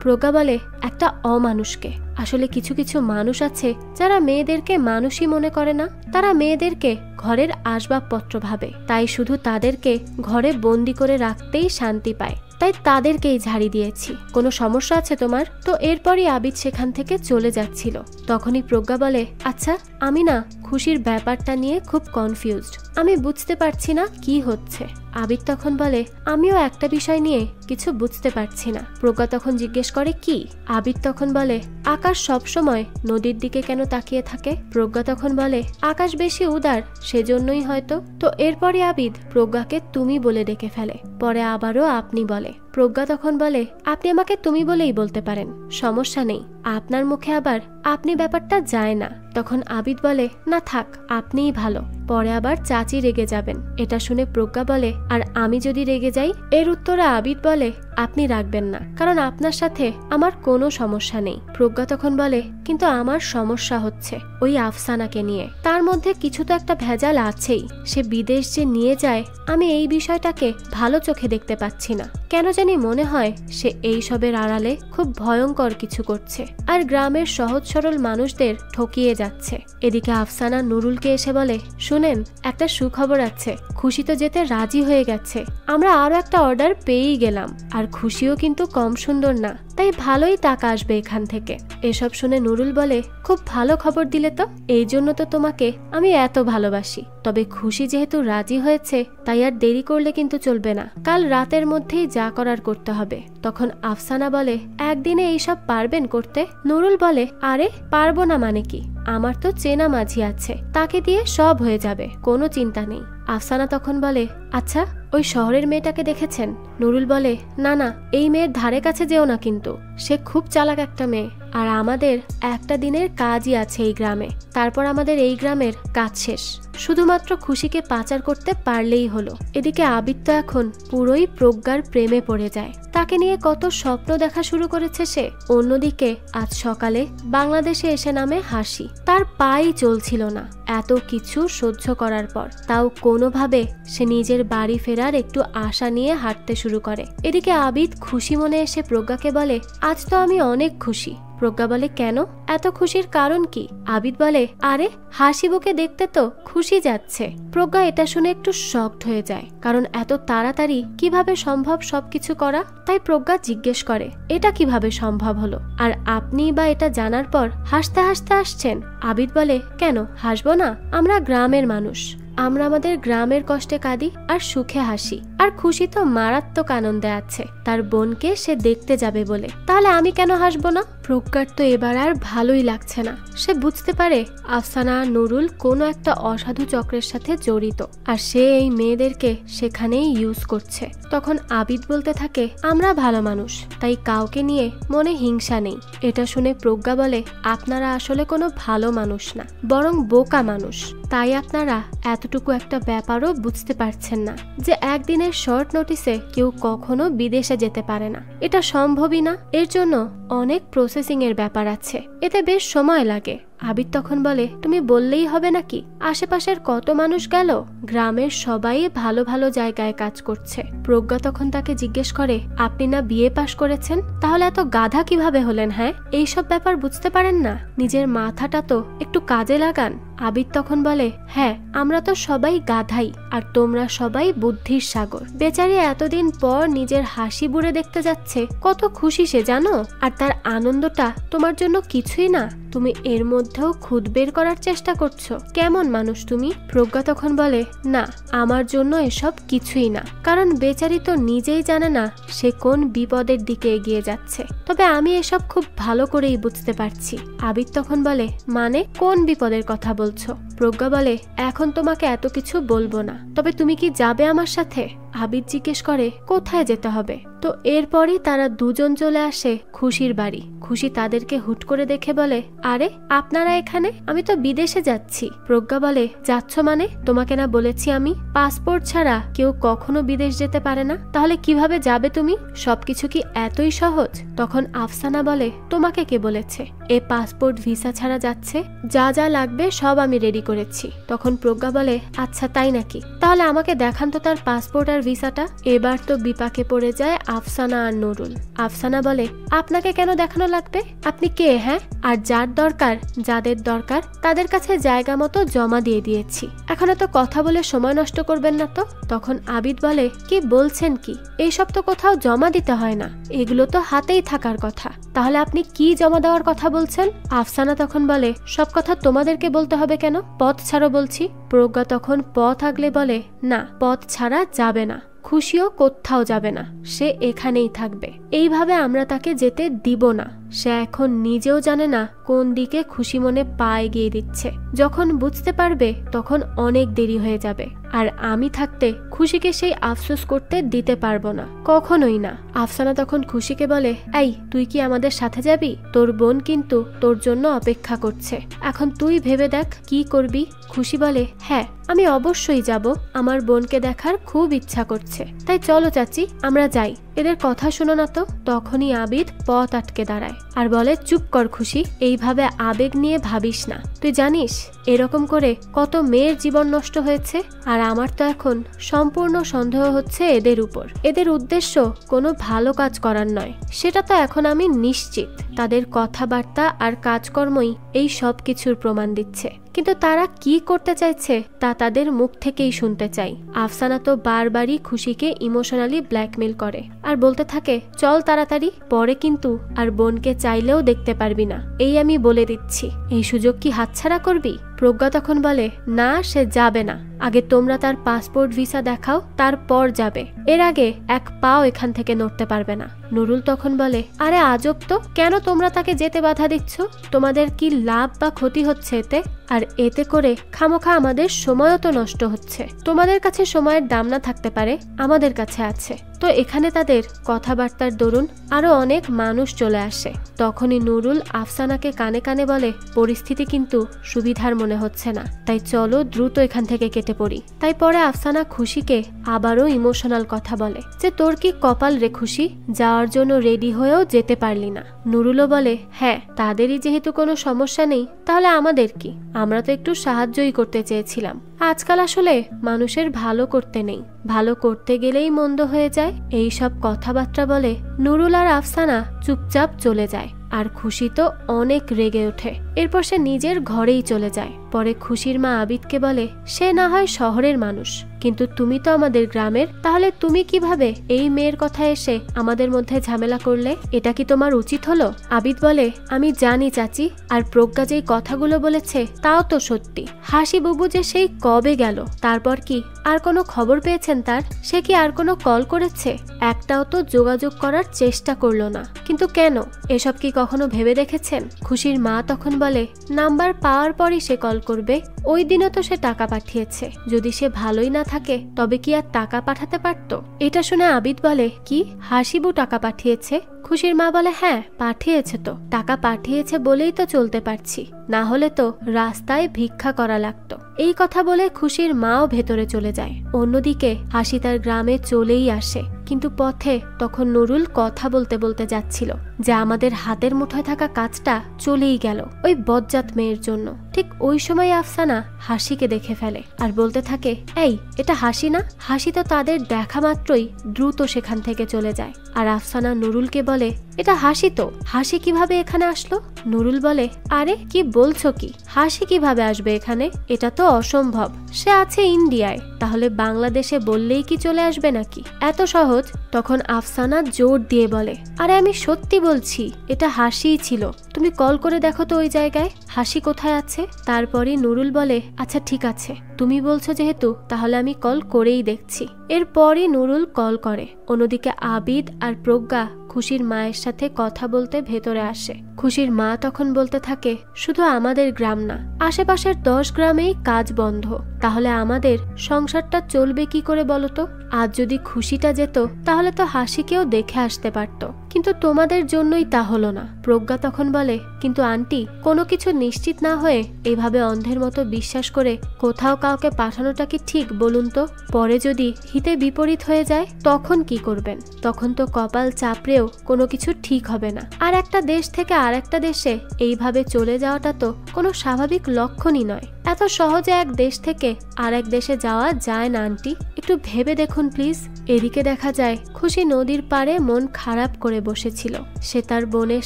প্রজ্ঞা বলে, একটা অমানুষকে। আসলে কিছু কিছু মানুষ আছে যারা মেয়েদেরকে মানুষই মনে করে না, তারা মেয়েদেরকে ঘরের আসবাবপত্র ভাবে, তাই শুধু তাদেরকে ঘরে বন্দি করে রাখতেই শান্তি পায়, তাই তাদেরকেই ঝাড়ি দিয়েছি। কোনো সমস্যা আছে তোমার? তো এরপরই আবিদ সেখান থেকে চলে যাচ্ছিল। তখনই প্রজ্ঞা বলে, আচ্ছা আমি না খুশির ব্যাপারটা নিয়ে খুব কনফিউজড, আমি বুঝতে পারছি না কি হচ্ছে। আবিদ তখন বলে, আমিও একটা বিষয় নিয়ে কিছু বুঝতে পারছি না। প্রজ্ঞা তখন জিজ্ঞেস করে, কি? আবিদ তখন বলে, আকাশ সবসময় নদীর দিকে কেন তাকিয়ে থাকে? প্রজ্ঞা তখন বলে, আকাশ বেশি উদার, সেজন্যই হয়তো। তো এরপরে আবিদ প্রজ্ঞাকে তুমি বলে ডেকে ফেলে, পরে আবারও আপনি বলে। প্রজ্ঞা তখন বলে, আপনি আমাকে তুমি বলেই বলতে পারেন, সমস্যা নেই, আপনার মুখে আবার আপনি ব্যাপারটা যায় না। তখন আবিদ বলে, না থাক, আপনিই ভালো, পরে আবার চাচি রেগে যাবেন। এটা শুনে প্রজ্ঞা বলে, আর আমি যদি রেগে যাই? এর উত্তরে আবিদ বলে, আপনি রাখবেন না, কারণ আপনার সাথে আমার কোনো সমস্যা নেই। প্রজ্ঞা তখন বলে, কিন্তু আমার সমস্যা হচ্ছে ওই আফসানাকে নিয়ে। তার মধ্যে কিছু তো একটা ভেজাল আছেই। সে বিদেশ যে নিয়ে যায়, আমি এই বিষয়টাকে ভালো চোখে দেখতে পাচ্ছি না। কেন জানি মনে হয় সে এই সবের আড়ালে খুব ভয়ঙ্কর কিছু করছে, আর গ্রামের সহজ সরল মানুষদের ঠকিয়ে যাচ্ছে। এদিকে আফসানা নুরুলকে এসে বলে, শুনেন, একটা সুখবর আছে, খুশি তো যেতে রাজি হয়ে গেছে। আমরা আরো একটা অর্ডার পেয়েই গেলাম, আর খুশিও কিন্তু কম সুন্দর না, তাই ভালোই টাকা আসবে এখান থেকে। এসব শুনে নুরুল বলে, খুব ভালো খবর দিলে তো, এই জন্য তো তোমাকে আমি এত ভালোবাসি। তবে খুশি যেহেতু রাজি হয়েছে, তাই আর দেরি করলে কিন্তু চলবে না, কাল রাতের মধ্যেই যা করার করতে হবে। তখন আফসানা বলে, একদিনে এইসব পারবেন করতে? নুরুল বলে, আরে পারবো না মানে কি, আমার তো চেনা মাঝি আছে, তাকে দিয়ে সব হয়ে যাবে, কোনো চিন্তা নেই। আফসানা তখন বলে, আচ্ছা ওই শহরের মেয়েটাকে দেখেছেন? নুরুল বলে, না না, এই মেয়ের ধারে কাছে যেও না কিন্তু, সে খুব চালাক একটা মেয়ে, আর আমাদের একটা দিনের কাজই আছে এই গ্রামে, তারপর আমাদের এই গ্রামের কাজ শেষ, শুধুমাত্র খুশিকে পাচার করতে পারলেই হলো। এদিকে আবিদ তো এখন পুরোই প্রজ্ঞার প্রেমে পড়ে যায়, তাকে নিয়ে কত স্বপ্ন দেখা শুরু করেছে সে। অন্যদিকে আজ সকালে বাংলাদেশে এসে নামে হাসি, তার পাই চলছিল না এত কিছু সহ্য করার পর, তাও কোনোভাবে সে নিজের বাড়ি ফেরার একটু আশা নিয়ে হাঁটতে শুরু করে। এদিকে আবিদ খুশি মনে এসে প্রজ্ঞাকে বলে, আজ তো আমি অনেক খুশি। প্রজ্ঞা বলে, কেন? এত খুশির কারণ কি? আবিদ বলে, আরে হাসিবুকে দেখতে তো খুশি যাচ্ছে। প্রজ্ঞা এটা শুনে একটু শকড হয়ে যায়, কারণ এত তাড়াতাড়ি কিভাবে সম্ভব সবকিছু করা। তাই প্রজ্ঞা জিজ্ঞেস করে, এটা কিভাবে সম্ভব হলো, আর আপনি বা এটা জানার পর হাসতে হাসতে আসছেন? আবিদ বলে, কেন হাসবো না, আমরা গ্রামের মানুষ, আমরা আমাদের গ্রামের কষ্টে কাঁদি আর সুখে হাসি, আর খুশি তো মারাত্মক আনন্দে আছে তার বোনকে সে দেখতে যাবে বলে, তাহলে আমি কেন হাসবো না? প্রজ্ঞার তো এবার আর ভালোই লাগছে না। সে বুঝতে পারে আফসানা আর নুরুল কোনো একটা অসাধু চক্রের সাথে জড়িত, আর সে এই মেয়েদেরকে সেখানেই ইউজ করছে। তখন আবিদ বলতে থাকে, আমরা ভালো মানুষ, তাই কাউকে নিয়ে মনে হিংসা নেই। এটা শুনে প্রজ্ঞা বলে, আপনারা আসলে কোনো ভালো মানুষ না, বরং বোকা মানুষ, তাই আপনারা এতটুকু একটা ব্যাপারও বুঝতে পারছেন না যে একদিনের শর্ট নোটিসে কেউ কখনো বিদেশে যেতে পারে না, এটা সম্ভবই না। এর জন্য অনেক প্রসেসিং এর ব্যাপার আছে, এতে বেশ সময় লাগে। আবিদ তখন বলে, তুমি বললেই হবে নাকি, আশেপাশের কত মানুষ গেল, গ্রামের সবাই ভালো ভালো জায়গায় কাজ করছে। প্রজ্ঞা তখন তাকে জিজ্ঞেস করে, আপনি না বিএ পাশ করেছেন, তাহলে এত গাধা কিভাবে হলেন? হ্যাঁ, এইসব ব্যাপার বুঝতে পারেন না, নিজের মাথাটা তো একটু কাজে লাগান। আবিদ তখন বলে, হ্যাঁ আমরা তো সবাই গাধাই, আর তোমরা সবাই বুদ্ধির সাগর। বেচারি এতদিন পর নিজের হাসি বুড়ে দেখতে যাচ্ছে, কত খুশি সে জানো, আর তার আনন্দটা তোমার জন্য কিছুই না, তুমি এর মধ্যেও খুদ বের করার চেষ্টা করছো, কেমন মানুষ তুমি? প্রজ্ঞা তখন বলে, না আমার জন্য এসব কিছুই না, কারণ বেচারি তো নিজেই জানে না সে কোন বিপদের দিকে এগিয়ে যাচ্ছে, তবে আমি এসব খুব ভালো করেই বুঝতে পারছি। আবিদ তখন বলে, মানে কোন বিপদের কথা বলছো? প্রজ্ঞা বলে, এখন তোমাকে এত কিছু বলবো না, তবে তুমি কি যাবে আমার সাথে? আবিদ জিজ্ঞেস করে, কোথায় যেতে হবে? তো এরপরই তারা দুজন চলে আসে খুশির বাড়ি। খুশি তাদেরকে হুট করে দেখে বলে, আরে আপনারা এখানে, আমি তো বিদেশে যাচ্ছি। প্রজ্ঞা বলে, যাচ্ছ মানে? তোমাকে না বলেছি আমি পাসপোর্ট ছাড়া কেউ কখনো বিদেশ যেতে পারে না, তাহলে কিভাবে যাবে তুমি? সবকিছু কি এতই সহজ? তখন আফসানা বলে, তোমাকে কে বলেছে এ পাসপোর্ট ভিসা ছাড়া যাচ্ছে? যা যা লাগবে সব আমি রেডি করেছি। তখন প্রজ্ঞা বলে, আচ্ছা তাই নাকি, তাহলে আমাকে দেখান তো তার পাসপোর্ট আর ভিসাটা। এবার তো বিপাকে পড়ে যায় আফসানা আর নুরুল। আফসানা বলে, আপনাকে কেন দেখানো লাগবে? আপনি কে? হ্যাঁ, আর যার দরকার, যাদের দরকার তাদের কাছে জায়গা মতো জমা দিয়ে দিয়েছি, এখন এত কথা বলে সময় নষ্ট করবেন না তো। তখন আবিদ বলে, কি বলছেন কি? এইসব তো কোথাও জমা দিতে হয় না, এগুলো তো হাতেই থাকার কথা, তাহলে আপনি কি জমা দেওয়ার কথা বলছেন? আফসানা তখন বলে, সব কথা তোমাদেরকে বলতে হবে কেন? পথ ছাড়ো বলছি। প্রজ্ঞা তখন পথ আগলে বলে, না, পথ ছাড়া যাবে না, খুশিও কোথাও যাবে না, সে এখানেই থাকবে। এইভাবে আমরা তাকে যেতে দিব না। সে এখন নিজেও জানে না কোন দিকে খুশি মনে পা এগিয়ে দিচ্ছে। যখন বুঝতে পারবে তখন অনেক দেরি হয়ে যাবে, আর আমি থাকতে খুশিকে সেই আফসোস করতে দিতে পারবো না, কখনোই না। আফসানা তখন খুশিকে বলে, এই তুই কি আমাদের সাথে যাবি? তোর বোন কিন্তু তোর জন্য অপেক্ষা করছে, এখন তুই ভেবে দেখ কি করবি। খুশি বলে, হ্যাঁ আমি অবশ্যই যাব, আমার বোনকে দেখার খুব ইচ্ছা করছে, তাই চলো চাচি আমরা যাই। এদের কথা শোনো না তো। তখনই আবিদ পথ আটকে দাঁড়ায় আর বলে, চুপ কর খুশি, এইভাবে আবেগ নিয়ে ভাবিস না। তুই জানিস এরকম করে কত মেয়ের জীবন নষ্ট হয়েছে, আর আমার তো এখন সম্পূর্ণ সন্দেহ হচ্ছে এদের উপর। এদের উদ্দেশ্য কোনো ভালো কাজ করার নয়, সেটা তো এখন আমি নিশ্চিত। তাদের কথাবার্তা আর কাজকর্মই এই সব কিছুর প্রমাণ দিচ্ছে, কিন্তু তারা কি করতে চাইছে তা তাদের মুখ থেকেই শুনতে চাই। আফসানা তো বারবারই খুশিকে ইমোশনালি ব্ল্যাকমেল করে আর বলতে থাকে, চল তাড়াতাড়ি, পরে কিন্তু আর বোনকে চাইলেও দেখতে পারবি না, এই আমি বলে দিচ্ছি। এই সুযোগ কি হাতছাড়া করবি? প্রজ্ঞা তখন বলে, না সে যাবে না, আগে তোমরা তার পাসপোর্ট ভিসা দেখাও, তারপর যাবে, এর আগে এক পাও এখান থেকে নড়তে পারবে না। নুরুল তখন বলে, আরে আজব তো, কেন তোমরা তাকে যেতে বাধা দিচ্ছ? তোমাদের কি লাভ বা ক্ষতি হচ্ছে এতে? আর এতে করে খামোখা আমাদের সময়ও তো নষ্ট হচ্ছে। তোমাদের কাছে সময়ের দাম না থাকতে পারে, আমাদের কাছে আছে। তো এখানে তাদের কথাবার্তার দরুন আরো অনেক মানুষ চলে আসে। তখনই নুরুল আফসানাকে কানে কানে বলে, পরিস্থিতি কিন্তু সুবিধার মনে হচ্ছে না, তাই চলো দ্রুত এখান থেকে কেটে পড়ি। তাই পরে আফসানা খুশিকে আবারও ইমোশনাল কথা বলে যে, তোর কি কপাল রে খুশি, যাওয়ার জন্য রেডি হয়েও যেতে পারলি না। নুরুলও বলে, হ্যাঁ তাদেরই যেহেতু কোনো সমস্যা নেই, তাহলে আমাদের কি, আমরা তো একটু সাহায্যই করতে চেয়েছিলাম। আজকাল আসলে মানুষের ভালো করতে নেই, ভালো করতে গেলেই মন্দ হয়ে যায়। এই সব কথাবার্তা বলে নুরুল আর আফসানা চুপচাপ চলে যায়, আর খুশি তো অনেক রেগে ওঠে। এরপর সে নিজের ঘরেই চলে যায়। পরে খুশির মা আবিদকে বলে, সে না হয় শহরের মানুষ, কিন্তু তুমি তো আমাদের গ্রামের, তাহলে তুমি কিভাবে এই মেয়ের কথা এসে আমাদের মধ্যে ঝামেলা করলে? এটা কি তোমার উচিত হলো? আবিদ বলে, আমি জানি চাচি, আর প্রজ্ঞা যেই কথাগুলো বলেছে তাও তো সত্যি। হাসি বুবু যে সেই কবে গেল, তারপর কি আর কোনো খবর পেয়েছেন তার? সে কি আর কোনো কল করেছে? একটাও তো যোগাযোগ করার চেষ্টা করলো না, কিন্তু কেন? এসব কি কখনো ভেবে দেখেছেন? খুশির মা তখন বলে, নাম্বার পাওয়ার পরই সে কল করবে, ওই দিনও তো সে টাকা পাঠিয়েছে, যদি সে ভালোই না থাকে তবে কি আর টাকা পাঠাতে পারতো? এটা শুনে আবিদ বলে, কি হাসিবু টাকা পাঠিয়েছে? খুশির মা বলে, হ্যাঁ পাঠিয়েছে তো, টাকা পাঠিয়েছে বলেই তো চলতে পারছি, না হলে তো রাস্তায় ভিক্ষা করা লাগতো। এই কথা বলে খুশির মাও ভেতরে চলে যায়। অন্যদিকে হাসি তার গ্রামে চলেই আসে, কিন্তু পথে তখন নুরুল কথা বলতে বলতে যাচ্ছিল যে আমাদের হাতের মুঠোয় থাকা কাজটা চলেই গেল ওই বজ্জাত মেয়ের জন্য। ঠিক ওই সময় আফসানা হাসিকে দেখে ফেলে আর বলতে থাকে, এই এটা হাসি না? হাসি তো তাদের দেখা মাত্রই দ্রুত সেখান থেকে চলে যায়। আর আফসানা নুরুলকে বলে, এটা হাসি তো, হাসি কিভাবে এখানে আসলো? নুরুল বলে, আরে কি বলছো কি, হাসি কিভাবে আসবে এখানে? এটা তো অসম্ভব, সে আছে ইন্ডিয়ায়, তাহলে বাংলাদেশে বললেই কি চলে আসবে নাকি? এত সহজ? তখন আফসানা জোর দিয়ে বলে, আরে আমি সত্যি বলছি, এটা হাসিই ছিল, তুমি কল করে দেখো তো ওই জায়গায় হাসি কোথায় আছে। তারপরে নুরুল বলে, আচ্ছা ঠিক আছে, তুমি বলছো যেহেতু, তাহলে আমি কল করেই দেখছি। এরপরই নুরুল কল করে। অন্যদিকে আবিদ আর প্রজ্ঞা খুশির মায়ের সাথে কথা বলতে ভেতরে আসে। খুশির মা তখন বলতে থাকে, শুধু আমাদের গ্রাম না, আশেপাশের 10 গ্রামেই কাজ বন্ধ, তাহলে আমাদের সংসারটা চলবে কি করে বলতো? আজ যদি খুশিটা যেত তাহলে তো হাসিকেও দেখে আসতে পারতো, কিন্তু তোমাদের জন্যই তা হলো না। প্রজ্ঞা তখন বলে, কিন্তু আন্টি, কোনো কিছু নিশ্চিত না হয়ে এভাবে অন্ধের মতো বিশ্বাস করে কোথাও কাউকে পাঠানোটা কি ঠিক বলুন তো? পরে যদি হিতে বিপরীত হয়ে যায় তখন কি করবেন? তখন তো কপাল চাপড়েও কোনো কিছু ঠিক হবে না। আর একটা দেশ থেকে আর একটা দেশে এইভাবে চলে যাওয়াটা তো কোনো স্বাভাবিক লক্ষণই নয়। এত সহজে এক দেশ থেকে আর এক দেশে যাওয়া যায় না আন্টি, একটু ভেবে দেখুন প্লিজ। এদিকে দেখা যায় খুশি নদীর পাড়ে মন খারাপ করে বসেছিল। সে তার বোনের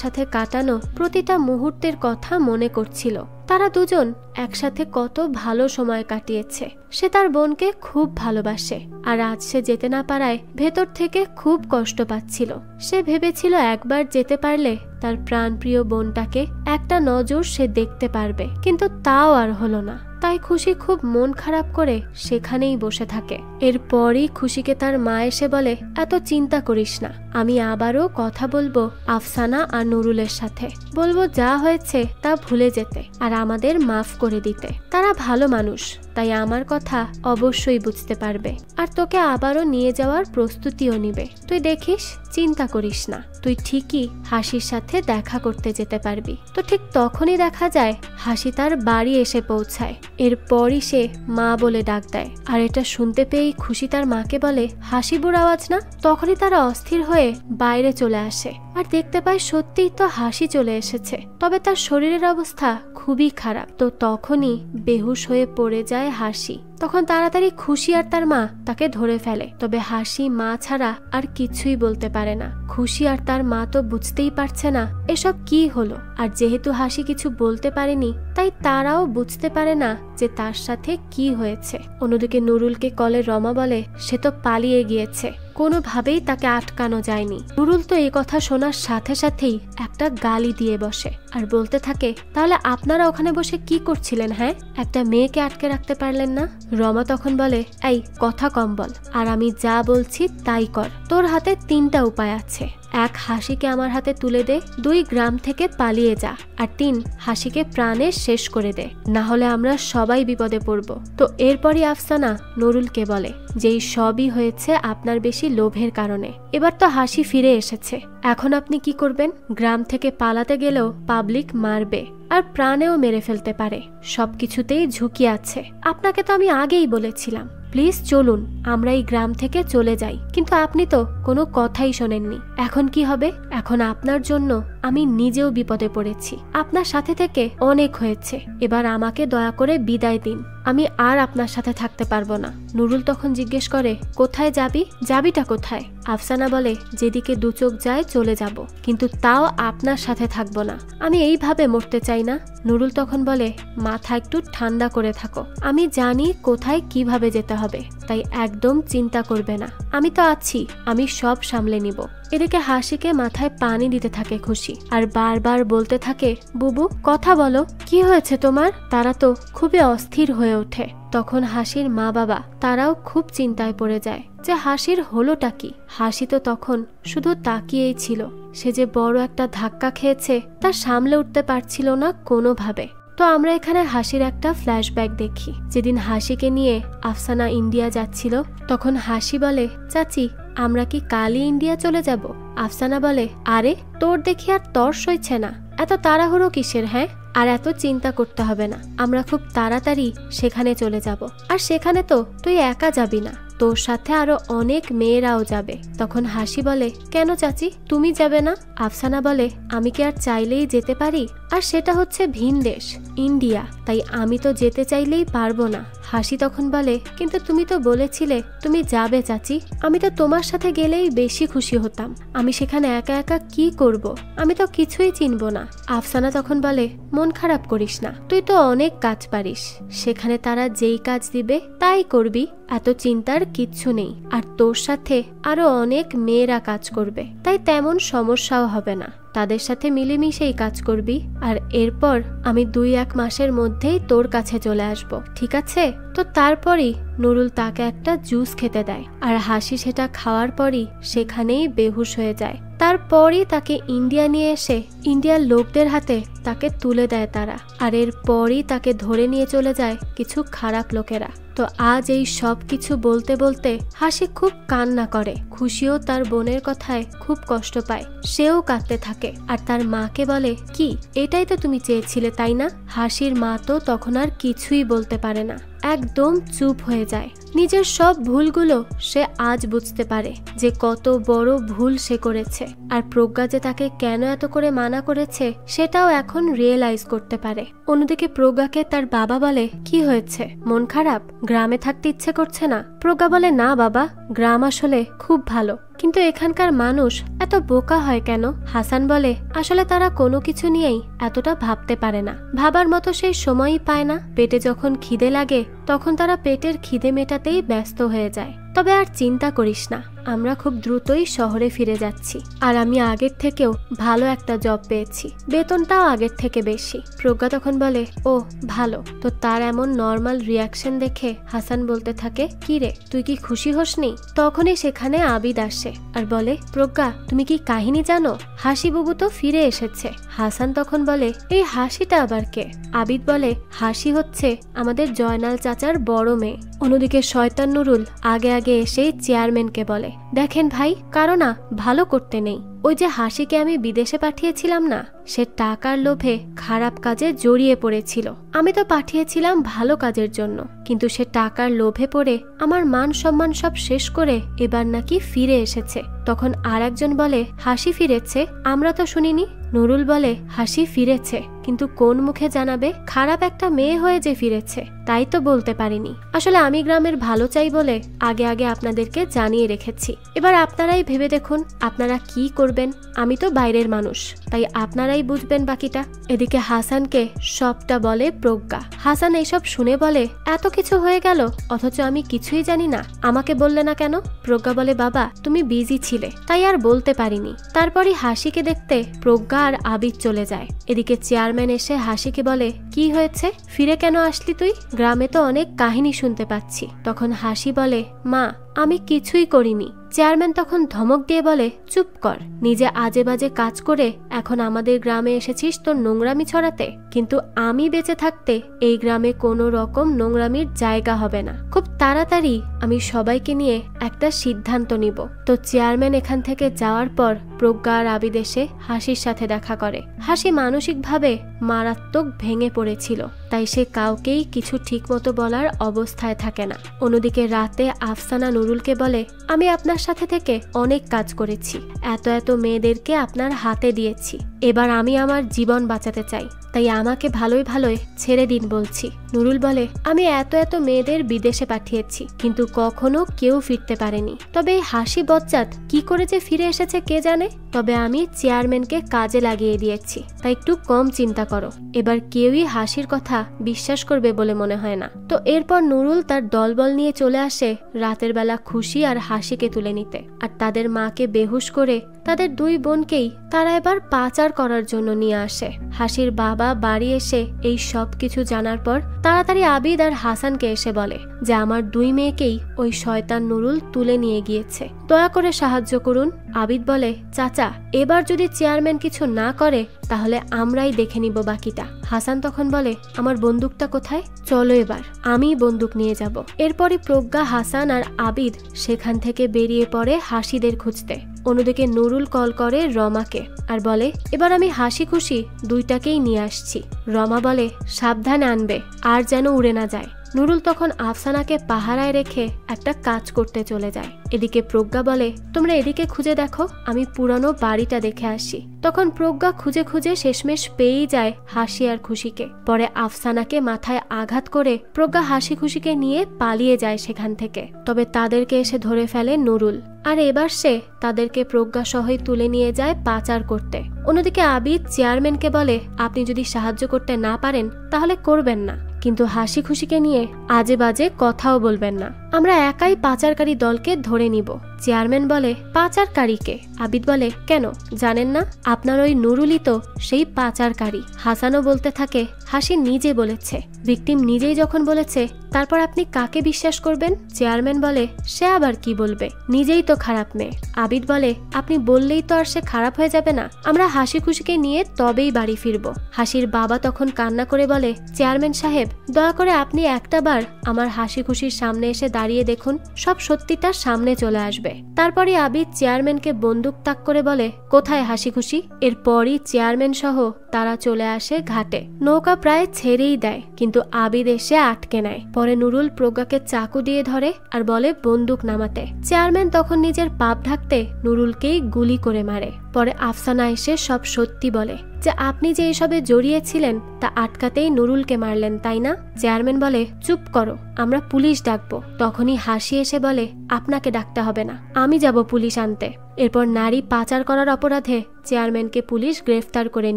সাথে কাটানো প্রতিটা মুহূর্তের কথা মনে করছিল। তারা দুজন একসাথে কত ভালো সময় কাটিয়েছে। সে তার বোনকে খুব ভালোবাসে, আর আজ সে যেতে না পারায় ভেতর থেকে খুব কষ্ট পাচ্ছিল। সে ভেবেছিল একবার যেতে পারলে তার প্রাণপ্রিয় বোনটাকে একটা নজর সে দেখতে পারবে, কিন্তু তাও আর হলো না। তাই খুশি খুব মন খারাপ করে সেখানেই বসে থাকে। এরপরই খুশিকে তার মা এসে বলে, এত চিন্তা করিস না, আমি আবারও কথা বলবো আফসানা আর নুরুলের সাথে, বলবো যা হয়েছে তা ভুলে যেতে আর আমাদের মাফ করে দিতে। তারা ভালো মানুষ, তাই আমার কথা অবশ্যই বুঝতে পারবে, আর তোকে আবারও নিয়ে যাওয়ার প্রস্তুতিও নিবে। তুই দেখিস, চিন্তা করিস না, তুই ঠিকই হাসির সাথে দেখা করতে যেতে পারবি। তো ঠিক তখনই দেখা যায় হাসি তার বাড়ি এসে পৌঁছায়। এরপরই সে মা বলে ডাক দেয়, আর এটা শুনতে পেয়েই খুশি তার মাকে বলে, হাসিবুর আওয়াজ না? তখনই তারা অস্থির হয়ে বাইরে চলে আসে আর দেখতে পায় সত্যিই তো হাসি চলে এসেছে, তবে তার শরীরের অবস্থা খুবই খারাপ। তো তখনই বেহুশ হয়ে পড়ে যায় হাসি। তখন তাড়াতাড়ি খুশি আর তার মা তাকে ধরে ফেলে, তবে হাসি মা ছাড়া আর কিছুই বলতে পারে না। খুশি আর তার মা তো বুঝতেই পারছে না এসব কি হলো, আর যেহেতু হাসি কিছু বলতে পারেনি তাই তারাও বুঝতে পারে না যে তার সাথে কি হয়েছে। অন্যদিকে নুরুলকে কলে রমা বলে সে তো পালিয়ে গিয়েছে, কোনোভাবেই তাকে আটকানো যায়নি। নুরুল তো এই কথা শোনার সাথে সাথেই একটা গালি দিয়ে বসে আর বলতে থাকে, তাহলে আপনারা ওখানে বসে কি করছিলেন? হ্যাঁ, একটা মেয়েকে আটকে রাখতে পারলেন না? রমা তখন বলে, এই কথা কম বল, আর আমি যা বলছি তাই কর। তোর হাতে তিনটা উপায় আছে। 1, হাসিকে আমার হাতে তুলে দে, 2, গ্রাম থেকে পালিয়ে যা, আর 3, হাসিকে প্রাণে শেষ করে দে, না হলে আমরা সবাই বিপদে পড়ব। তো এরপরই আফসানা নুরুলকে বলে যে এই সবই হয়েছে আপনার বেশি লোভের কারণে। এবার তো হাসি ফিরে এসেছে, এখন আপনি কি করবেন? গ্রাম থেকে পালাতে গেলেও পাবলিক মারবে আর প্রাণেও মেরে ফেলতে পারে, সবকিছুতেই ঝুঁকি আছে। আপনাকে তো আমি আগেই বলেছিলাম প্লিজ চলুন, আমরা এই গ্রাম থেকে চলে যাই, কিন্তু আপনি তো কোনো কথাই শোনেননি। এখন কি হবে? এখন আপনার জন্য আমি নিজেও বিপদে পড়েছি। আপনার সাথে থেকে অনেক হয়েছে, এবার আমাকে দয়া করে বিদায় দিন, আমি আর আপনার সাথে থাকতে পারবো না। নুরুল তখন জিজ্ঞেস করে, কোথায় যাবি? যাবিটা কোথায়? আফসানা বলে, যেদিকে দু চোখ যায় চলে যাব, কিন্তু তাও আপনার সাথে থাকবো না, আমি এইভাবে মরতে চাই না। নুরুল তখন বলে, মাথা একটু ঠান্ডা করে থাকো, আমি জানি কোথায় কিভাবে যেতে হবে, তাই একদম চিন্তা করবে না, আমি তো আছি, আমি সব সামলে নিব। এদিকে হাসিকে মাথায় পানি দিতে থাকে খুশি, আর বারবার বলতে থাকে, বুবু কথা বলো, কি হয়েছে তোমার? তারা তো খুবই অস্থির হয়ে ওঠে। তখন হাসির মা বাবা তারাও খুব চিন্তায় পড়ে যায় যে হাসির হলোটা কি। হাসি তো তখন শুধু তাকিয়েই ছিল, সে যে বড় একটা ধাক্কা খেয়েছে তা সামলে উঠতে পারছিল না কোনোভাবে। তো আমরা এখানে হাসির একটা ফ্ল্যাশব্যাক দেখি। যেদিন হাসিকে নিয়ে আফসানা ইন্ডিয়া যাচ্ছিল, তখন হাসি বলে, চাচি আমরা কি কালই ইন্ডিয়া চলে যাব? আফসানা বলে, আরে তোর দেখি আর তর সইছে না, এত তাড়াহুড়ো কিসের? হ্যাঁ, আর এত চিন্তা করতে হবে না, আমরা খুব তাড়াতাড়ি সেখানে চলে যাব, আর সেখানে তো তুই একা যাবি না, তোর সাথে আরো অনেক মেয়েরাও যাবে। তখন হাসি বলে, কেন চাচি তুমি যাবে না? আফসানা বলে, আমি কি আর চাইলেই যেতে পারি? আর সেটা হচ্ছে ভিন দেশ, ইন্ডিয়া, তাই আমি তো যেতে চাইলেই পারবো না। হাসি তখন বলে, কিন্তু তুমি তো বলেছিলে তুমি যাবে চাচি, আমি তো তোমার সাথে গেলেই বেশি খুশি হতাম, আমি সেখানে একা একা কি করব? আমি তো কিছুই চিনব না। আফসানা তখন বলে, মন খারাপ করিস না, তুই তো অনেক কাজ পারিস, সেখানে তারা যেই কাজ দিবে তাই করবি, এত চিন্তার কিচ্ছু নেই, আর তোর সাথে আরো অনেক মেয়েরা কাজ করবে, তাই তেমন সমস্যাও হবে না, তাদের সাথে মিলেমিশেই কাজ করবি, আর এরপর আমি 2-1 মাসের মধ্যেই তোর কাছে চলে আসব, ঠিক আছে? তো তারপরই নুরুল তাকে একটা জুস খেতে দেয়, আর হাসি সেটা খাওয়ার পরই সেখানেই বেহুশ হয়ে যায়। তারপরই তাকে ইন্ডিয়া নিয়ে এসে ইন্ডিয়ার লোকদের হাতে তাকে তুলে দেয় তারা, আর এরপরই তাকে ধরে নিয়ে চলে যায় কিছু খারাপ লোকেরা। তো আজ এই সব কিছু বলতে বলতে হাসি খুব কান্না করে। খুশিও তার বোনের কথায় খুব কষ্ট পায়, সেও কাঁদতে থাকে, আর তার মাকে বলে, কি এটাই তো তুমি চেয়েছিলে তাই না? হাসির মা তো তখন আর কিছুই বলতে পারে না, একদম চুপ হয়ে যায়। নিজের সব ভুলগুলো সে আজ বুঝতে পারে যে কত বড় ভুল সে করেছে, আর প্রজ্ঞা যে তাকে কেন এত করে মানা করেছে সেটাও এখন রিয়েলাইজ করতে পারে। অন্যদিকে প্রজ্ঞাকে তার বাবা বলে, কি হয়েছে, মন খারাপ, গ্রামে থাকতে ইচ্ছে করছে না? প্রজ্ঞা বলে, না বাবা, গ্রাম আসলে খুব ভালো, কিন্তু এখানকার মানুষ এত বোকা হয় কেন? হাসান বলে, আসলে তারা কোনো কিছু নিয়েই এতটা ভাবতে পারে না, ভাবার মতো সেই সময়ই পায় না। পেটে যখন খিদে লাগে তখন তারা পেটের খিদে মেটাতেই ব্যস্ত হয়ে যায়। তবে আর চিন্তা করিস না, আমরা খুব দ্রুতই শহরে ফিরে যাচ্ছি, আর আমি আগের থেকেও ভালো একটা জব পেয়েছি, বেতনটাও আগের থেকে বেশি। প্রজ্ঞা তখন বলে, ও ভালো। তো তার এমন নর্মাল রিয়াকশন দেখে হাসান বলতে থাকে, কি রে, তুই কি খুশি হসনি? তখনই সেখানে আবিদ আসে আর বলে, প্রজ্ঞা তুমি কি কাহিনী জানো? হাসি বুবু তো ফিরে এসেছে। হাসান তখন বলে, এই হাসিটা আবার কে? আবিদ বলে, হাসি হচ্ছে আমাদের জয়নাল চাচার বড় মেয়ে। অন্যদিকে শয়তান নুরুল আগে আগে এসে চেয়ারম্যানকে বলে, দেখেন ভাই, কারো না ভালো করতে নেই। ওই যে হাসিকে আমি বিদেশে পাঠিয়েছিলাম না, সে টাকার লোভে খারাপ কাজে জড়িয়ে পড়েছিল। আমি তো পাঠিয়েছিলাম ভালো কাজের জন্য, কিন্তু সে টাকার লোভে পড়ে আমার মান সম্মান সব শেষ করে এবার নাকি ফিরে এসেছে। তখন আর একজন বলে, হাসি ফিরেছে? আমরা তো শুনিনি। নুরুল বলে, হাসি ফিরেছে, কিন্তু কোন মুখে জানাবে? খারাপ একটা মেয়ে হয়ে যে ফিরেছে তাই তো বলতে পারিনি। আসলে আমি গ্রামের ভালো চাই বলে আগে আগে আপনাদেরকে জানিয়ে রেখেছি। এবার আপনারাই ভেবে দেখুন আপনারা কি করবেন। আমি তো বাইরের মানুষ, তাই আপনারাই বুঝবেন বাকিটা। এদিকে হাসানকে সবটা বলে প্রজ্ঞা। হাসান এইসব শুনে বলে, এত কিছু হয়ে গেল অথচ আমি কিছুই জানি না, আমাকে বললে না কেন? প্রজ্ঞা বলে, বাবা তুমি বিজি ছিলে তাই আর বলতে পারিনি। তারপরই হাসিকে দেখতে প্রজ্ঞা আর আবিদ চলে যায়। এদিকে চেয়ারম্যান এসে হাসিকে বলে, কি হয়েছে, ফিরে কেন আসলি তুই? গ্রামে তো অনেক কাহিনী শুনতে পাচ্ছি। তখন হাসি বলে, মা আমি কিছুই করিনি। চেয়ারম্যান তখন ধমক দিয়ে বলে, চুপ কর, নিজে আজে বাজে কাজ করে এখন আমাদের গ্রামে এসেছিস তোর নোংরামি ছড়াতে? কিন্তু আমি বেঁচে থাকতে এই গ্রামে কোনো রকম নোংরামির জায়গা হবে না। খুব তাড়াতাড়ি আমি সবাইকে নিয়ে একটা সিদ্ধান্ত নিব। তো চেয়ারম্যান এখান থেকে যাওয়ার পর প্রজ্ঞা আর আবিদ এসে হাসির সাথে দেখা করে। হাসি মানসিকভাবে মারাত্মক ভেঙে পড়েছিল, তাই সে কাউকেই কিছু ঠিক মতো বলার অবস্থায় থাকে না। অন্যদিকে রাতে আফসানা নুরুলকে বলে, আমি আপনার সাথে থেকে অনেক কাজ করেছি, এত এত মেয়েদেরকে আপনার হাতে দিয়েছি, এবার আমি আমার জীবন বাঁচাতে চাই, তাই আমাকে ভালোই ভালোই ছেড়ে দিন বলছি। নুরুল বলে, আমি এত এত মেয়েদের বিদেশে পাঠিয়েছি, কিন্তু কখনো কেউ ফিরতে পারেনি। তবে এই হাসি বজ্জাত কি করে যে ফিরে এসেছে কে জানে। তবে আমি চেয়ারম্যানকে কাজে লাগিয়ে দিয়েছি, তাই একটু কম চিন্তা করো। এবার কেউই হাসির কথা বিশ্বাস করবে বলে মনে হয় না। তো এরপর নুরুল তার দলবল নিয়ে চলে আসে রাতের বেলা খুশি আর হাসিকে তুলে নিতে, আর তাদের মাকে বেহুশ করে তাদের দুই বোনকেই তারা এবার পাচার করার জন্য নিয়ে আসে। হাসির বাবা বাড়ি এসে এই সব কিছু জানার পর তাড়াতাড়ি আবিদ আর হাসানকে এসে বলে যে আমার দুই মেয়েকেই ওই শয়তান নুরুল তুলে নিয়ে গিয়েছে, দয়া করে সাহায্য করুন। আবিদ বলে, চাচা এবার যদি চেয়ারম্যান কিছু না করে তাহলে আমরাই দেখে নিব বাকিটা। হাসান তখন বলে, আমার বন্দুকটা কোথায়? চলো এবার আমি বন্দুক নিয়ে যাব। এরপরই প্রজ্ঞা, হাসান আর আবিদ সেখান থেকে বেরিয়ে পড়ে হাসিদের খুঁজতে। অন্যদিকে নুরুল কল করে রমাকে আর বলে, এবার আমি হাসি খুশি দুইটাকেই নিয়ে আসছি। রমা বলে, সাবধানে আনবে আর যেন উড়ে না যায়। নুরুল তখন আফসানাকে পাহারায় রেখে একটা কাজ করতে চলে যায়। এদিকে প্রজ্ঞা বলে, তোমরা এদিকে খুঁজে দেখো, আমি পুরানো বাড়িটা দেখে আসি। তখন প্রজ্ঞা খুঁজে খুঁজে শেষমেশ পেয়েই যায় হাসি আর খুশিকে। পরে আফসানাকে মাথায় আঘাত করে প্রজ্ঞা হাসি খুশিকে নিয়ে পালিয়ে যায় সেখান থেকে। তবে তাদেরকে এসে ধরে ফেলে নুরুল, আর এবার সে তাদেরকে প্রজ্ঞা সহই তুলে নিয়ে যায় পাচার করতে। অন্যদিকে আবিদ চেয়ারম্যানকে বলে, আপনি যদি সাহায্য করতে না পারেন তাহলে করবেন না, কিন্তু হাসি খুশিকে নিয়ে আজে বাজে কথাও বলবেন না, আমরা একাই পাচারকারী দলকে ধরে নিব। চেয়ারম্যান বলে, পাচারকারীকে? আবিদ বলে, কেন জানেন না? আপনার ওই নুরুলই তো সেই পাচারকারী। হাসানও বলতে থাকে, হাসি নিজে বলেছে, ভিকটিম নিজেই যখন বলেছে তারপর আপনি কাকে বিশ্বাস করবেন? চেয়ারম্যান বলে, সে আবার কি বলবে, নিজেই তো খারাপ মেয়ে। আবিদ বলে, আপনি বললেই তো আর সে খারাপ হয়ে যাবে না, আমরা হাসি খুশিকে নিয়ে তবেই বাড়ি ফিরবো। হাসির বাবা তখন কান্না করে বলে, চেয়ারম্যান সাহেব দয়া করে আপনি একটা বার আমার হাসি খুশির সামনে এসে দাঁড়িয়ে দেখুন, সব সত্যিটা সামনে চলে আসবে। করে। তারপরে আবিদ চেয়ারম্যানকে বন্দুক তাক করে বলে, কোথায় হাসি খুশি? এরপরই চেয়ারম্যান সহ তারা চলে আসে ঘাটে। নৌকা প্রায় ছেড়েই দেয়, কিন্তু আবিদ এসে আটকে নেয়। পরে নুরুল প্রজ্ঞাকে চাকু দিয়ে ধরে আর বলে বন্দুক নামাতে। চেয়ারম্যান তখন নিজের পাপ ঢাকতে নুরুলকেই গুলি করে মারে। পরে আফসানা এসে সব সত্যি বলে যে আপনি যে এসবে জড়িয়েছিলেন তা আটকাতেই নুরুলকে মারলেন, তাই না? চেয়ারম্যান বলে, চুপ করো, আমরা পুলিশ ডাকবো। তখনই হাসি এসে বলে, আপনাকে ডাকতে হবে না, আমি যাব পুলিশ আনতে। এরপর নারী পাচার করার অপরাধে চেয়ারম্যানকে পুলিশ গ্রেফতার করে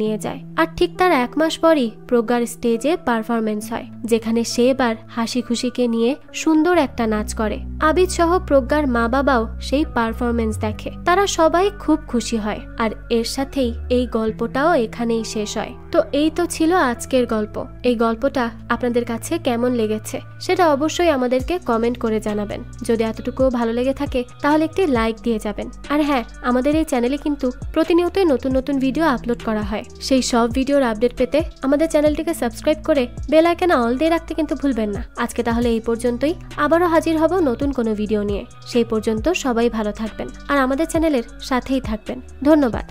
নিয়ে যায়। আর ঠিক তার 1 মাস পরই প্রজ্ঞার স্টেজে পারফরমেন্স হয়, যেখানে সে এবার হাসি খুশিকে নিয়ে সুন্দর একটা নাচ করে। আবিদ সহ প্রজ্ঞার মা বাবাও সেই পারফরমেন্স দেখে। তারা সবাই খুব খুশি হয়। আর এর সাথেই এই গল্পটাও এখানেই শেষ হয়। তো এই তো ছিল আজকের গল্প। এই গল্পটা আপনাদের কাছে কেমন লেগেছে সেটা অবশ্যই আমাদেরকে কমেন্ট করে জানাবেন। যদি এতটুকুও ভালো লেগে থাকে তাহলে একটি লাইক দিয়ে যাবেন। আর হ্যাঁ, আমাদের এই চ্যানেলে কিন্তু প্রতিনিয়তই নতুন নতুন ভিডিও আপলোড করা হয়। সেই সব ভিডিওর আপডেট পেতে আমাদের চ্যানেলটিকে সাবস্ক্রাইব করে বেল আইকনে অল দিয়ে রাখতে কিন্তু ভুলবেন না। আজকে তাহলে এই পর্যন্তই, আবারও হাজির হব নতুন কোনো ভিডিও নিয়ে। সেই পর্যন্ত সবাই ভালো থাকবেন আর আমাদের চ্যানেলের সাথেই থাকবেন। ধন্যবাদ।